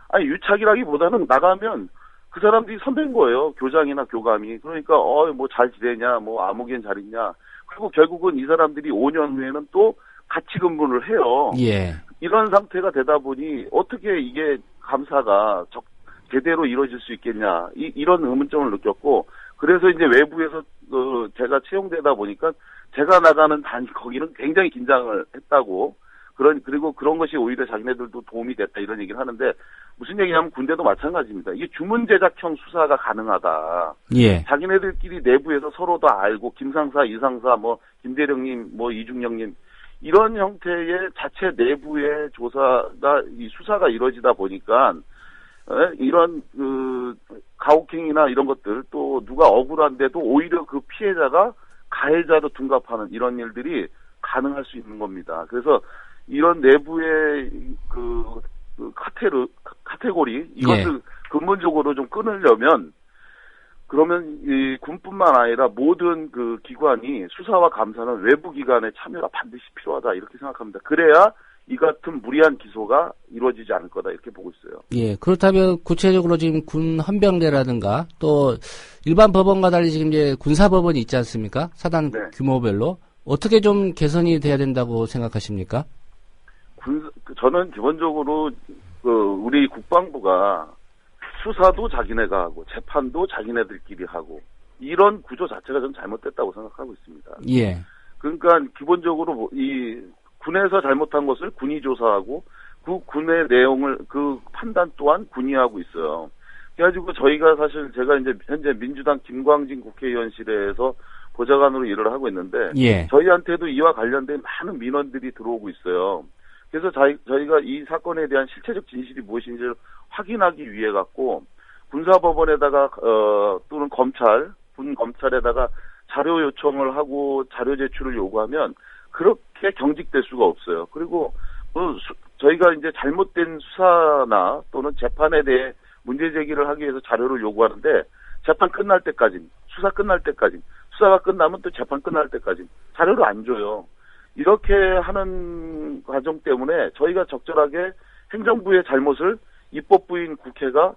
아니 유착이라기보다는 나가면 그 사람들이 선배인 거예요. 교장이나 교감이. 그러니까 뭐 잘 지내냐, 뭐 아무개는 잘 있냐. 그리고 결국은 이 사람들이 5년 후에는 또 같이 근무를 해요. 예. 이런 상태가 되다 보니 어떻게 이게 감사가 제대로 이루어질 수 있겠냐 이런 의문점을 느꼈고 그래서 이제 외부에서 제가 채용되다 보니까 제가 나가는 거기는 굉장히 긴장을 했다고 그리고 그런 것이 오히려 자기네들도 도움이 됐다 이런 얘기를 하는데 무슨 얘기냐면 군대도 마찬가지입니다. 이게 주문 제작형 수사가 가능하다. 예. 자기네들끼리 내부에서 서로 다 알고 김상사, 이상사, 뭐 김대령님, 뭐 이중령님 이런 형태의 자체 내부의 조사가 이 수사가 이루어지다 보니까 이런 가혹행위나 이런 것들 또 누가 억울한데도 오히려 그 피해자가 가해자도 둔갑하는 이런 일들이 가능할 수 있는 겁니다. 그래서 이런 내부의 카테고리 이것을 근본적으로 좀 끊으려면 그러면 이 군뿐만 아니라 모든 그 기관이 수사와 감사는 외부 기관의 참여가 반드시 필요하다 이렇게 생각합니다. 그래야 이 같은 무리한 기소가 이루어지지 않을 거다 이렇게 보고 있어요. 예, 그렇다면 구체적으로 지금 군 헌병대라든가 또 일반 법원과 달리 지금 이제 군사법원이 있지 않습니까? 사단 네. 규모별로 어떻게 좀 개선이 돼야 된다고 생각하십니까? 저는 기본적으로 우리 국방부가 수사도 자기네가 하고 재판도 자기네들끼리 하고 이런 구조 자체가 좀 잘못됐다고 생각하고 있습니다. 예. 그러니까 기본적으로 이 군에서 잘못한 것을 군이 조사하고 그 군의 내용을 그 판단 또한 군이 하고 있어요. 그래가지고 저희가 사실 제가 이제 현재 민주당 김광진 국회의원실에서 보좌관으로 일을 하고 있는데 예. 저희한테도 이와 관련된 많은 민원들이 들어오고 있어요. 그래서 저희가 이 사건에 대한 실체적 진실이 무엇인지를 확인하기 위해 갖고 군사법원에다가 또는 군 검찰에다가 자료 요청을 하고 자료 제출을 요구하면 그렇게 경직될 수가 없어요. 그리고 저희가 이제 잘못된 수사나 또는 재판에 대해 문제 제기를 하기 위해서 자료를 요구하는데 재판 끝날 때까지, 수사 끝날 때까지, 수사가 끝나면 또 재판 끝날 때까지 자료를 안 줘요. 이렇게 하는 과정 때문에 저희가 적절하게 행정부의 잘못을 입법부인 국회가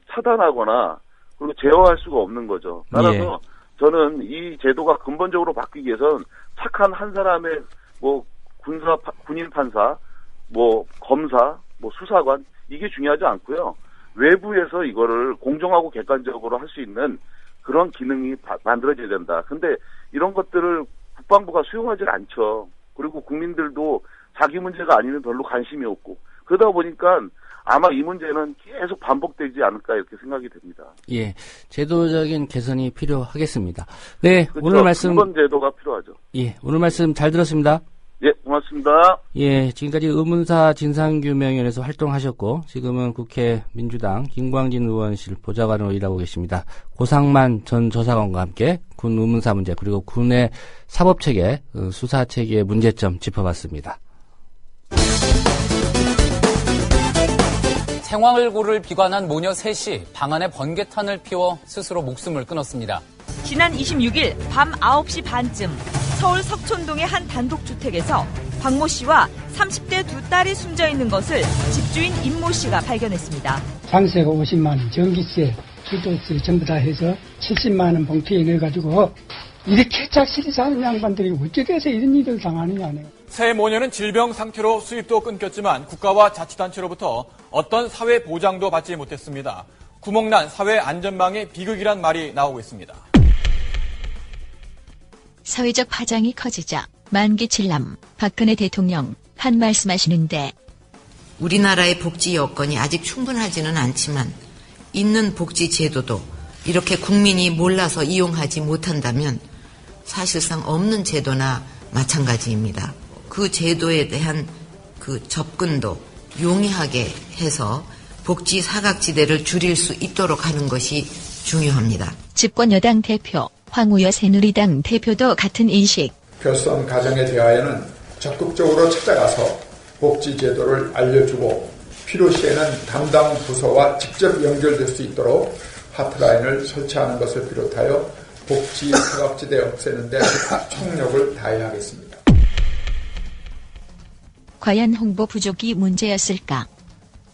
차단하거나 그리고 제어할 수가 없는 거죠. 따라서 저는 이 제도가 근본적으로 바뀌기 위해선 착한 한 사람의 뭐 군인 판사, 뭐 검사, 뭐 수사관 이게 중요하지 않고요. 외부에서 이거를 공정하고 객관적으로 할 수 있는 그런 기능이 만들어져야 된다. 근데 이런 것들을 국방부가 수용하지 않죠. 그리고 국민들도 자기 문제가 아니면 별로 관심이 없고 그러다 보니까 아마 이 문제는 계속 반복되지 않을까 이렇게 생각이 됩니다. 예, 제도적인 개선이 필요하겠습니다. 네, 그렇죠. 오늘 말씀 근본 제도가 필요하죠. 예, 오늘 말씀 잘 들었습니다. 예, 고맙습니다. 예, 지금까지 의문사 진상규명위원회에서 활동하셨고 지금은 국회 민주당 김광진 의원실 보좌관으로 일하고 계십니다. 고상만 전 저사관과 함께 군 의문사 문제 그리고 군의 사법체계, 수사체계의 문제점 짚어봤습니다. 생활고를 비관한 모녀 셋이 방 안에 번개탄을 피워 스스로 목숨을 끊었습니다. 지난 26일 밤 9시 반쯤 서울 석촌동의 한 단독주택에서 광모 씨와 30대 두 딸이 숨져 있는 것을 집주인 임모 씨가 발견했습니다. 상세가 50만 원, 전기세, 수도세 전부 다 해서 70만 원 봉투에 넣어가지고 이렇게 착실히 사는 양반들이 어찌 돼서 이런 일을 당하느냐네요. 새 모녀는 질병 상태로 수입도 끊겼지만 국가와 자치단체로부터 어떤 사회 보장도 받지 못했습니다. 구멍난 사회 안전망의 비극이란 말이 나오고 있습니다. 사회적 파장이 커지자 만기 칠남 박근혜 대통령 한 말씀하시는데 우리나라의 복지 여건이 아직 충분하지는 않지만 있는 복지 제도도 이렇게 국민이 몰라서 이용하지 못한다면 사실상 없는 제도나 마찬가지입니다. 그 제도에 대한 그 접근도 용이하게 해서 복지 사각지대를 줄일 수 있도록 하는 것이 중요합니다. 집권 여당 대표 황우여 새누리당 대표도 같은 인식. 별선 가정에 대하여는 적극적으로 찾아가서 복지 제도를 알려주고 필요시에는 담당 부서와 직접 연결될 수 있도록 하트라인을 설치하는 것을 비롯하여 복지 사각지대 없애는 데 총력을 다해야 하겠습니다. 과연 홍보 부족이 문제였을까?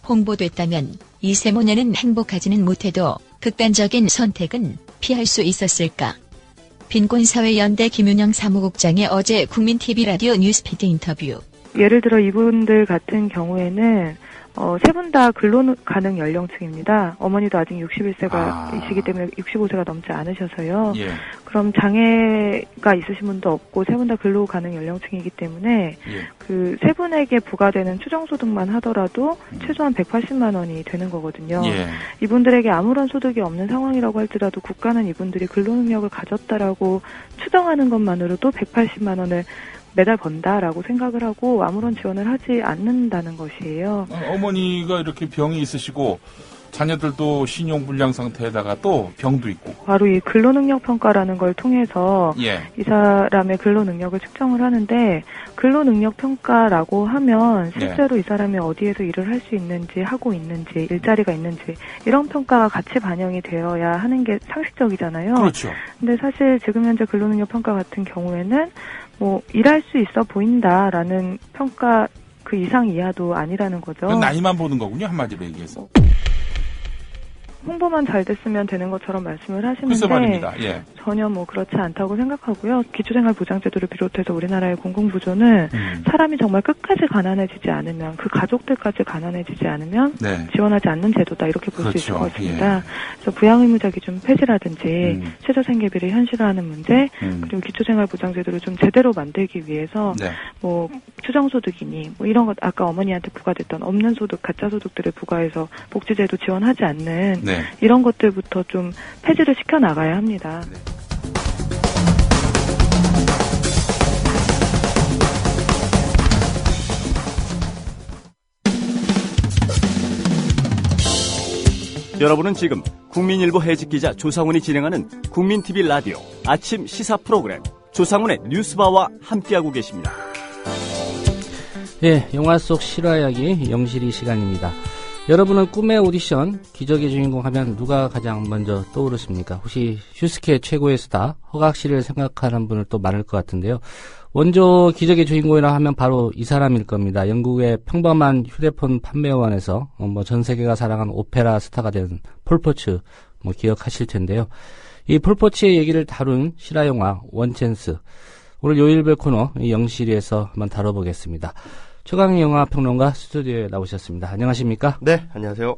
홍보됐다면 이 세모녀는 행복하지는 못해도 극단적인 선택은 피할 수 있었을까? 빈곤사회연대 김윤영 사무국장의 어제 국민TV 라디오 뉴스피드 인터뷰. 예를 들어 이분들 같은 경우에는 세 분 다 근로 가능 연령층입니다. 어머니도 아직 61세이시기 때문에 65세가 넘지 않으셔서요. 예. 그럼 장애가 있으신 분도 없고 세 분 다 근로 가능 연령층이기 때문에 그 세 분에게 부과되는 추정소득만 하더라도 최소한 180만 원이 되는 거거든요. 예. 이분들에게 아무런 소득이 없는 상황이라고 할지라도 국가는 이분들이 근로능력을 가졌다라고 추정하는 것만으로도 180만 원을 매달 번다라고 생각을 하고 아무런 지원을 하지 않는다는 것이에요. 어머니가 이렇게 병이 있으시고 자녀들도 신용불량 상태에다가 또 병도 있고. 바로 이 근로능력 평가라는 걸 통해서 이 사람의 근로능력을 측정을 하는데 근로능력 평가라고 하면 실제로 이 사람이 어디에서 일을 할 수 있는지 하고 있는지 일자리가 있는지 이런 평가가 같이 반영이 되어야 하는 게 상식적이잖아요. 그렇죠. 근데 사실 지금 현재 근로능력 평가 같은 경우에는 뭐 일할 수 있어 보인다라는 평가 그 이상 이하도 아니라는 거죠. 나이만 보는 거군요, 한마디로 얘기해서. 홍보만 잘 됐으면 되는 것처럼 말씀을 글쎄 하시는데 말입니다. 예. 전혀 뭐 그렇지 않다고 생각하고요. 기초생활보장제도를 비롯해서 우리나라의 공공부조는 사람이 정말 끝까지 가난해지지 않으면 그 가족들까지 가난해지지 않으면 지원하지 않는 제도다 이렇게 볼 수 있을 것 같습니다. 그래서 부양의무자 기준 폐지라든지 최저생계비를 현실화하는 문제 그리고 기초생활보장제도를 좀 제대로 만들기 위해서 뭐 추정소득이니 뭐 이런 것 아까 어머니한테 부과됐던 없는 소득 가짜 소득들을 부과해서 복지제도 지원하지 않는 이런 것들부터 좀 폐지를 시켜나가야 합니다. 여러분은 지금 국민일보 해직기자 조상훈이 진행하는 국민TV 라디오 아침 시사 프로그램 조상훈의 뉴스바와 함께하고 계십니다. 네, 영화 속 실화 이야기 영실이 시간입니다. 여러분은 꿈의 오디션, 기적의 주인공 하면 누가 가장 먼저 떠오르십니까? 혹시 슈스케 최고의 스타 허각 씨를 생각하는 분을 또 많을 것 같은데요. 원조 기적의 주인공이라 하면 바로 이 사람일 겁니다. 영국의 평범한 휴대폰 판매원에서 전 세계가 사랑하는 오페라 스타가 된 폴 포츠 기억하실 텐데요. 이 폴포츠의 얘기를 다룬 실화영화 원챈스. 오늘 요일별 코너 영실에서 한번 다뤄보겠습니다. 최강희 영화평론가 스튜디오에 나오셨습니다. 안녕하십니까? 네, 안녕하세요.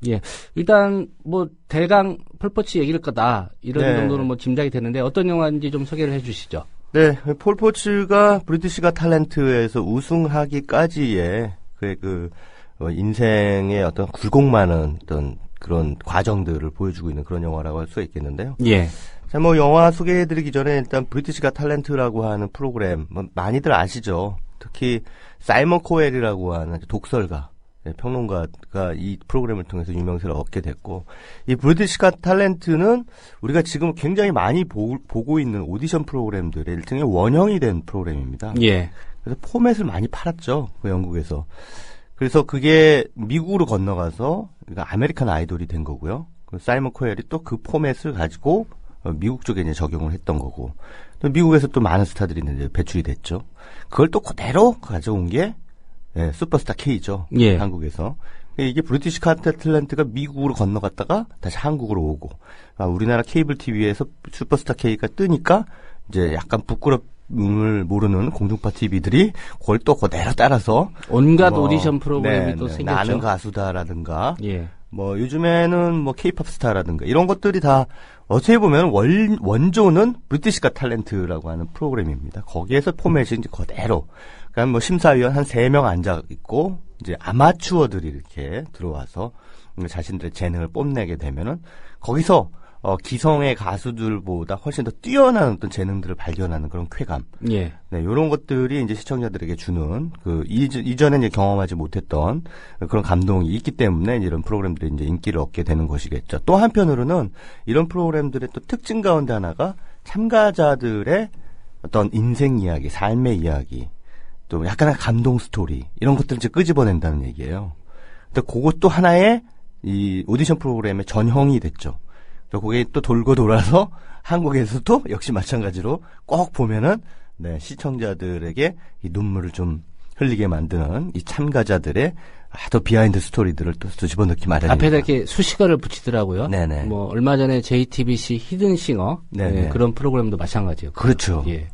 예, 일단 뭐 대강 폴포츠 얘기일 거다 이런 네. 정도는 뭐 짐작이 되는데 어떤 영화인지 좀 소개를 해주시죠. 네, 폴포츠가 브리티시 갓 탤런트에서 우승하기까지의 그의 인생의 어떤 굴곡 많은 어떤 그런 과정들을 보여주고 있는 그런 영화라고 할 수가 있겠는데요. 예. 자, 뭐 영화 소개해드리기 전에 일단 브리티시 갓 탤런트라고 하는 프로그램 많이들 아시죠. 특히 사이먼 코웰이라고 하는 독설가. 네, 평론가가 이 프로그램을 통해서 유명세를 얻게 됐고, 이 브리티시 갓 탤런트는 우리가 지금 굉장히 많이 보고 있는 오디션 프로그램들의 일종의 원형이 된 프로그램입니다. 예. 그래서 포맷을 많이 팔았죠, 그 영국에서. 그래서 그게 미국으로 건너가서 그러니까 아메리칸 아이돌이 된 거고요. 사이먼 코웰이 또 그 포맷을 가지고 미국 쪽에 이제 적용을 했던 거고, 또 미국에서 또 많은 스타들이 이제 배출이 됐죠. 그걸 또 그대로 가져온 게 네, 슈퍼스타 K죠. 예. 한국에서. 이게 브리티시 갓 탤런트가 미국으로 건너갔다가 다시 한국으로 오고, 우리나라 케이블 TV에서 슈퍼스타 K가 뜨니까 이제 약간 부끄러움을 모르는 공중파 TV들이 그걸 또 그대로 따라서 온갖 오디션 프로그램이 네, 또 네, 생겼죠. 나는 가수다라든가, 예. 뭐 요즘에는 뭐 K-팝 스타라든가 이런 것들이 다 어떻게 보면 원조는 브리티시 갓 탤런트라고 하는 프로그램입니다. 거기에서 포맷이 이제 그대로. 그러니까 뭐 심사위원 한 3명 앉아 있고 이제 아마추어들이 이렇게 들어와서 자신들의 재능을 뽐내게 되면은 거기서 기성의 가수들보다 훨씬 더 뛰어난 어떤 재능들을 발견하는 그런 쾌감. 예. 네, 요런 것들이 이제 시청자들에게 주는 이전에 이제 경험하지 못했던 그런 감동이 있기 때문에 이런 프로그램들이 이제 인기를 얻게 되는 것이겠죠. 또 한편으로는 이런 프로그램들의 또 특징 가운데 하나가 참가자들의 어떤 인생 이야기, 삶의 이야기, 또 약간의 감동 스토리, 이런 것들을 이제 끄집어낸다는 얘기예요. 근데 그것도 하나의 이 오디션 프로그램의 전형이 됐죠. 그게 또 돌고 돌아서 한국에서도 역시 마찬가지로 꼭 보면은 네, 시청자들에게 이 눈물을 좀 흘리게 만드는 이 참가자들의 또 비하인드 스토리들을 또 집어넣기 마련입니다. 앞에다 이렇게 수식어를 붙이더라고요. 네네. 뭐 얼마 전에 JTBC 히든싱어 네, 그런 프로그램도 마찬가지였고. 그렇죠. 예.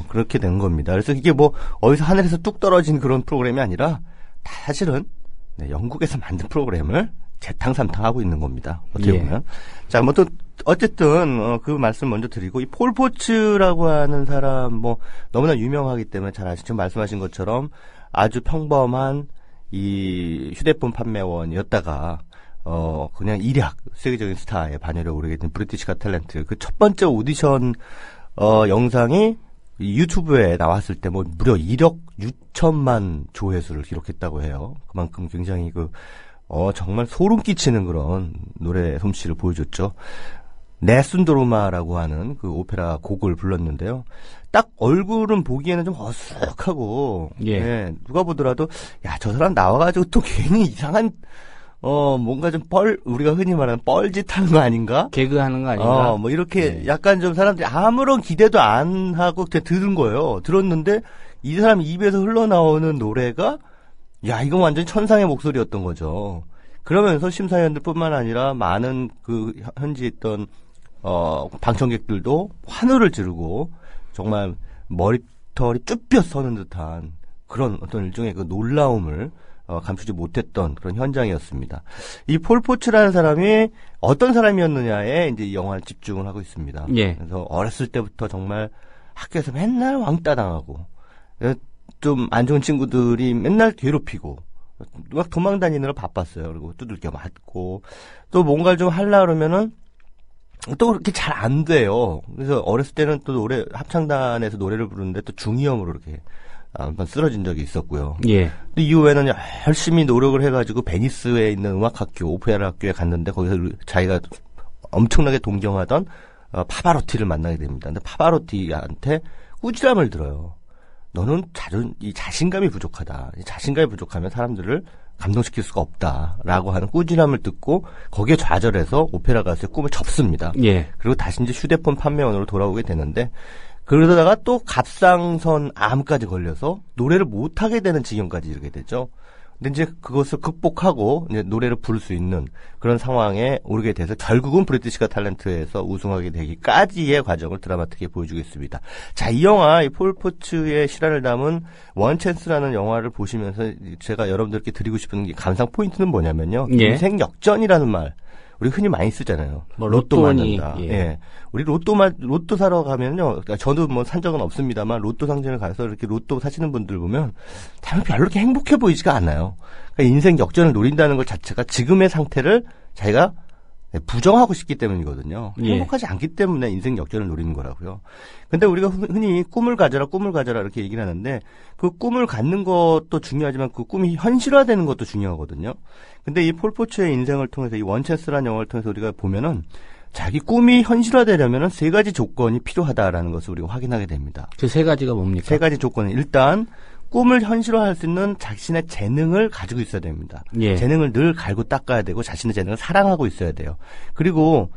그렇게 된 겁니다. 그래서 이게 뭐 어디서 하늘에서 뚝 떨어진 그런 프로그램이 아니라 사실은 네, 영국에서 만든 프로그램을 재탕삼탕하고 있는 겁니다. 어떻게 보면. 자, 뭐 또 어쨌든 그 말씀 먼저 드리고 이 폴 포츠라고 하는 사람 뭐 너무나 유명하기 때문에 잘 아시죠. 말씀하신 것처럼 아주 평범한 이 휴대폰 판매원이었다가 그냥 일약 세계적인 스타의 반열에 오르게 된 브리티시 갓 탤런트 그 첫 번째 오디션 영상이 유튜브에 나왔을 때 뭐 무려 1억 6천만 조회수를 기록했다고 해요. 그만큼 굉장히 정말 소름 끼치는 그런 노래 솜씨를 보여줬죠. 네순도로마라고 하는 그 오페라 곡을 불렀는데요. 딱 얼굴은 보기에는 좀 어수룩하고, 예. 누가 보더라도, 야, 저 사람 나와가지고 또 괜히 이상한, 뭔가 좀 우리가 흔히 말하는 뻘짓 하는 거 아닌가? 개그 하는 거 아닌가? 뭐 이렇게 약간 좀 사람들이 아무런 기대도 안 하고 그냥 들은 거예요. 들었는데, 이 사람 입에서 흘러나오는 노래가, 야, 이건 완전 천상의 목소리였던 거죠. 그러면서 심사위원들뿐만 아니라 많은 현지에 있던 방청객들도 환호를 지르고 정말 머리털이 쭈뼛 서는 듯한 그런 어떤 일종의 그 놀라움을 감추지 못했던 그런 현장이었습니다. 이 폴 포츠라는 사람이 어떤 사람이었느냐에 이제 이 영화를 집중을 하고 있습니다. 예. 그래서 어렸을 때부터 정말 학교에서 맨날 왕따 당하고 좀 안 좋은 친구들이 맨날 괴롭히고 막 도망 다니느라 바빴어요. 그리고 두들겨 맞고 또 뭔가를 좀 하려고 그러면은 또 그렇게 잘 안 돼요. 그래서 어렸을 때는 또 합창단에서 노래를 부르는데 또 중이염으로 이렇게 한번 쓰러진 적이 있었고요. 예. 또 이후에는 열심히 노력을 해가지고 베니스에 있는 음악학교, 오페라 학교에 갔는데 거기서 자기가 엄청나게 동경하던 파바로티를 만나게 됩니다. 근데 파바로티한테 꾸지람을 들어요. 너는 이 자신감이 부족하다. 이 자신감이 부족하면 사람들을 감동시킬 수가 없다라고 하는 꾸지람을 듣고 거기에 좌절해서 오페라 가수의 꿈을 접습니다. 예. 그리고 다시 이제 휴대폰 판매원으로 돌아오게 되는데 그러다가 또 갑상선 암까지 걸려서 노래를 못하게 되는 지경까지 이르게 되죠. 근데 이제 그것을 극복하고 이제 노래를 부를 수 있는 그런 상황에 오르게 돼서 결국은 브리티시가 탤런트에서 우승하게 되기까지의 과정을 드라마틱하게 보여주겠습니다. 자, 이 영화, 이 폴 포츠의 실화를 담은 원챈스라는 영화를 보시면서 제가 여러분들께 드리고 싶은 게 감상 포인트는 뭐냐면요. 예. 인생 역전이라는 말. 우리 흔히 많이 쓰잖아요. 뭐 로또 로또니, 맞는다. 예. 예. 우리 로또 사러 가면요. 저도 뭐 산 적은 없습니다만 로또 상점에 가서 이렇게 로또 사시는 분들 보면 참 별로 이렇게 행복해 보이지가 않아요. 그러니까 인생 역전을 노린다는 것 자체가 지금의 상태를 자기가 부정하고 싶기 때문이거든요. 예. 행복하지 않기 때문에 인생 역전을 노리는 거라고요. 근데 우리가 흔히 꿈을 가져라 이렇게 얘기를 하는데 그 꿈을 갖는 것도 중요하지만 그 꿈이 현실화되는 것도 중요하거든요. 근데 이 폴 포츠의 인생을 통해서 이 원챈스라는 영화를 통해서 우리가 보면은 자기 꿈이 현실화되려면은 3가지 조건이 필요하다라는 것을 우리가 확인하게 됩니다. 그 3가지가 뭡니까? 3가지 조건은 일단 꿈을 현실화할 수 있는 자신의 재능을 가지고 있어야 됩니다. 예. 재능을 늘 갈고 닦아야 되고 자신의 재능을 사랑하고 있어야 돼요. 그리고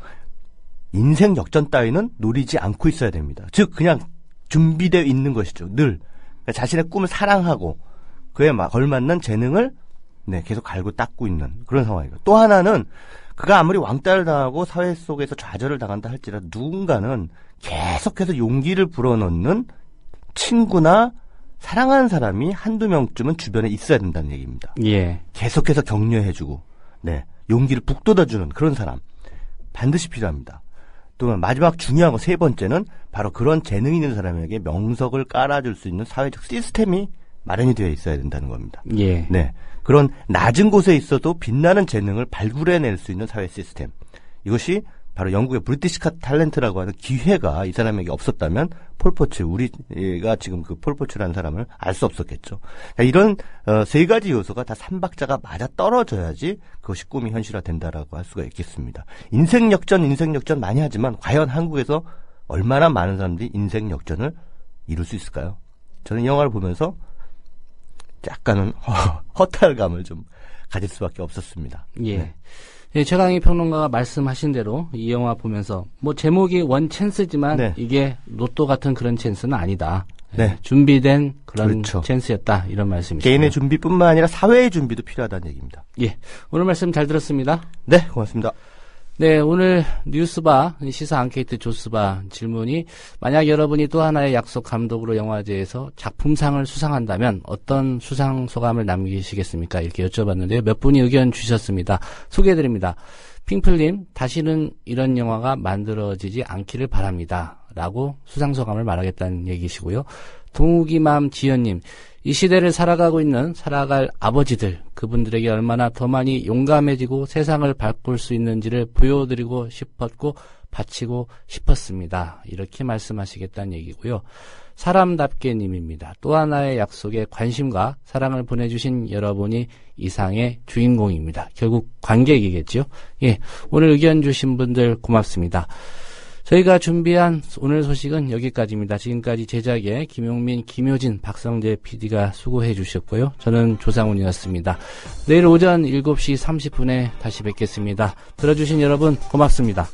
인생 역전 따위는 노리지 않고 있어야 됩니다. 즉 그냥 준비되어 있는 것이죠. 늘 그러니까 자신의 꿈을 사랑하고 그에 걸맞는 재능을 계속 갈고 닦고 있는 그런 상황이고 또 하나는 그가 아무리 왕따를 당하고 사회 속에서 좌절을 당한다 할지라도 누군가는 계속해서 용기를 불어넣는 친구나 사랑하는 사람이 한두 명쯤은 주변에 있어야 된다는 얘기입니다. 예. 계속해서 격려해주고, 용기를 북돋아주는 그런 사람. 반드시 필요합니다. 또 마지막 중요한 거 3번째는 바로 그런 재능 있는 사람에게 명석을 깔아줄 수 있는 사회적 시스템이 마련이 되어 있어야 된다는 겁니다. 예. 그런 낮은 곳에 있어도 빛나는 재능을 발굴해낼 수 있는 사회 시스템. 이것이 바로 영국의 브리티시카 탤런트라고 하는 기회가 이 사람에게 없었다면 폴 포츠, 우리가 지금 그 폴 포츠라는 사람을 알 수 없었겠죠. 이런 3가지 요소가 다 3박자가 맞아 떨어져야지 그것이 꿈이 현실화된다라고 할 수가 있겠습니다. 인생 역전 많이 하지만 과연 한국에서 얼마나 많은 사람들이 인생 역전을 이룰 수 있을까요? 저는 이 영화를 보면서 약간은 허탈감을 좀 가질 수밖에 없었습니다. 예. 예, 최강희 평론가가 말씀하신 대로 이 영화 보면서 뭐 제목이 원챈스지만 이게 로또 같은 그런 찬스는 아니다. 준비된 그런 찬스였다. 이런 말씀이시죠. 개인의 준비뿐만 아니라 사회의 준비도 필요하다는 얘기입니다. 예. 오늘 말씀 잘 들었습니다. 네, 고맙습니다. 네, 오늘 뉴스바 시사 앙케이트 조스바 질문이 만약 여러분이 또 하나의 약속 감독으로 영화제에서 작품상을 수상한다면 어떤 수상 소감을 남기시겠습니까? 이렇게 여쭤봤는데요. 몇 분이 의견 주셨습니다. 소개해드립니다. 핑플님, 다시는 이런 영화가 만들어지지 않기를 바랍니다. 라고 수상 소감을 말하겠다는 얘기시고요. 동욱이맘 지연님, 이 시대를 살아갈 아버지들, 그분들에게 얼마나 더 많이 용감해지고 세상을 바꿀 수 있는지를 보여드리고 싶었고 바치고 싶었습니다. 이렇게 말씀하시겠다는 얘기고요. 사람답게 님입니다. 또 하나의 약속에 관심과 사랑을 보내주신 여러분이 이상의 주인공입니다. 결국 관객이겠죠. 예, 오늘 의견 주신 분들 고맙습니다. 저희가 준비한 오늘 소식은 여기까지입니다. 지금까지 제작에 김용민, 김효진, 박성재 PD가 수고해 주셨고요. 저는 조상훈이었습니다. 내일 오전 7시 30분에 다시 뵙겠습니다. 들어주신 여러분 고맙습니다.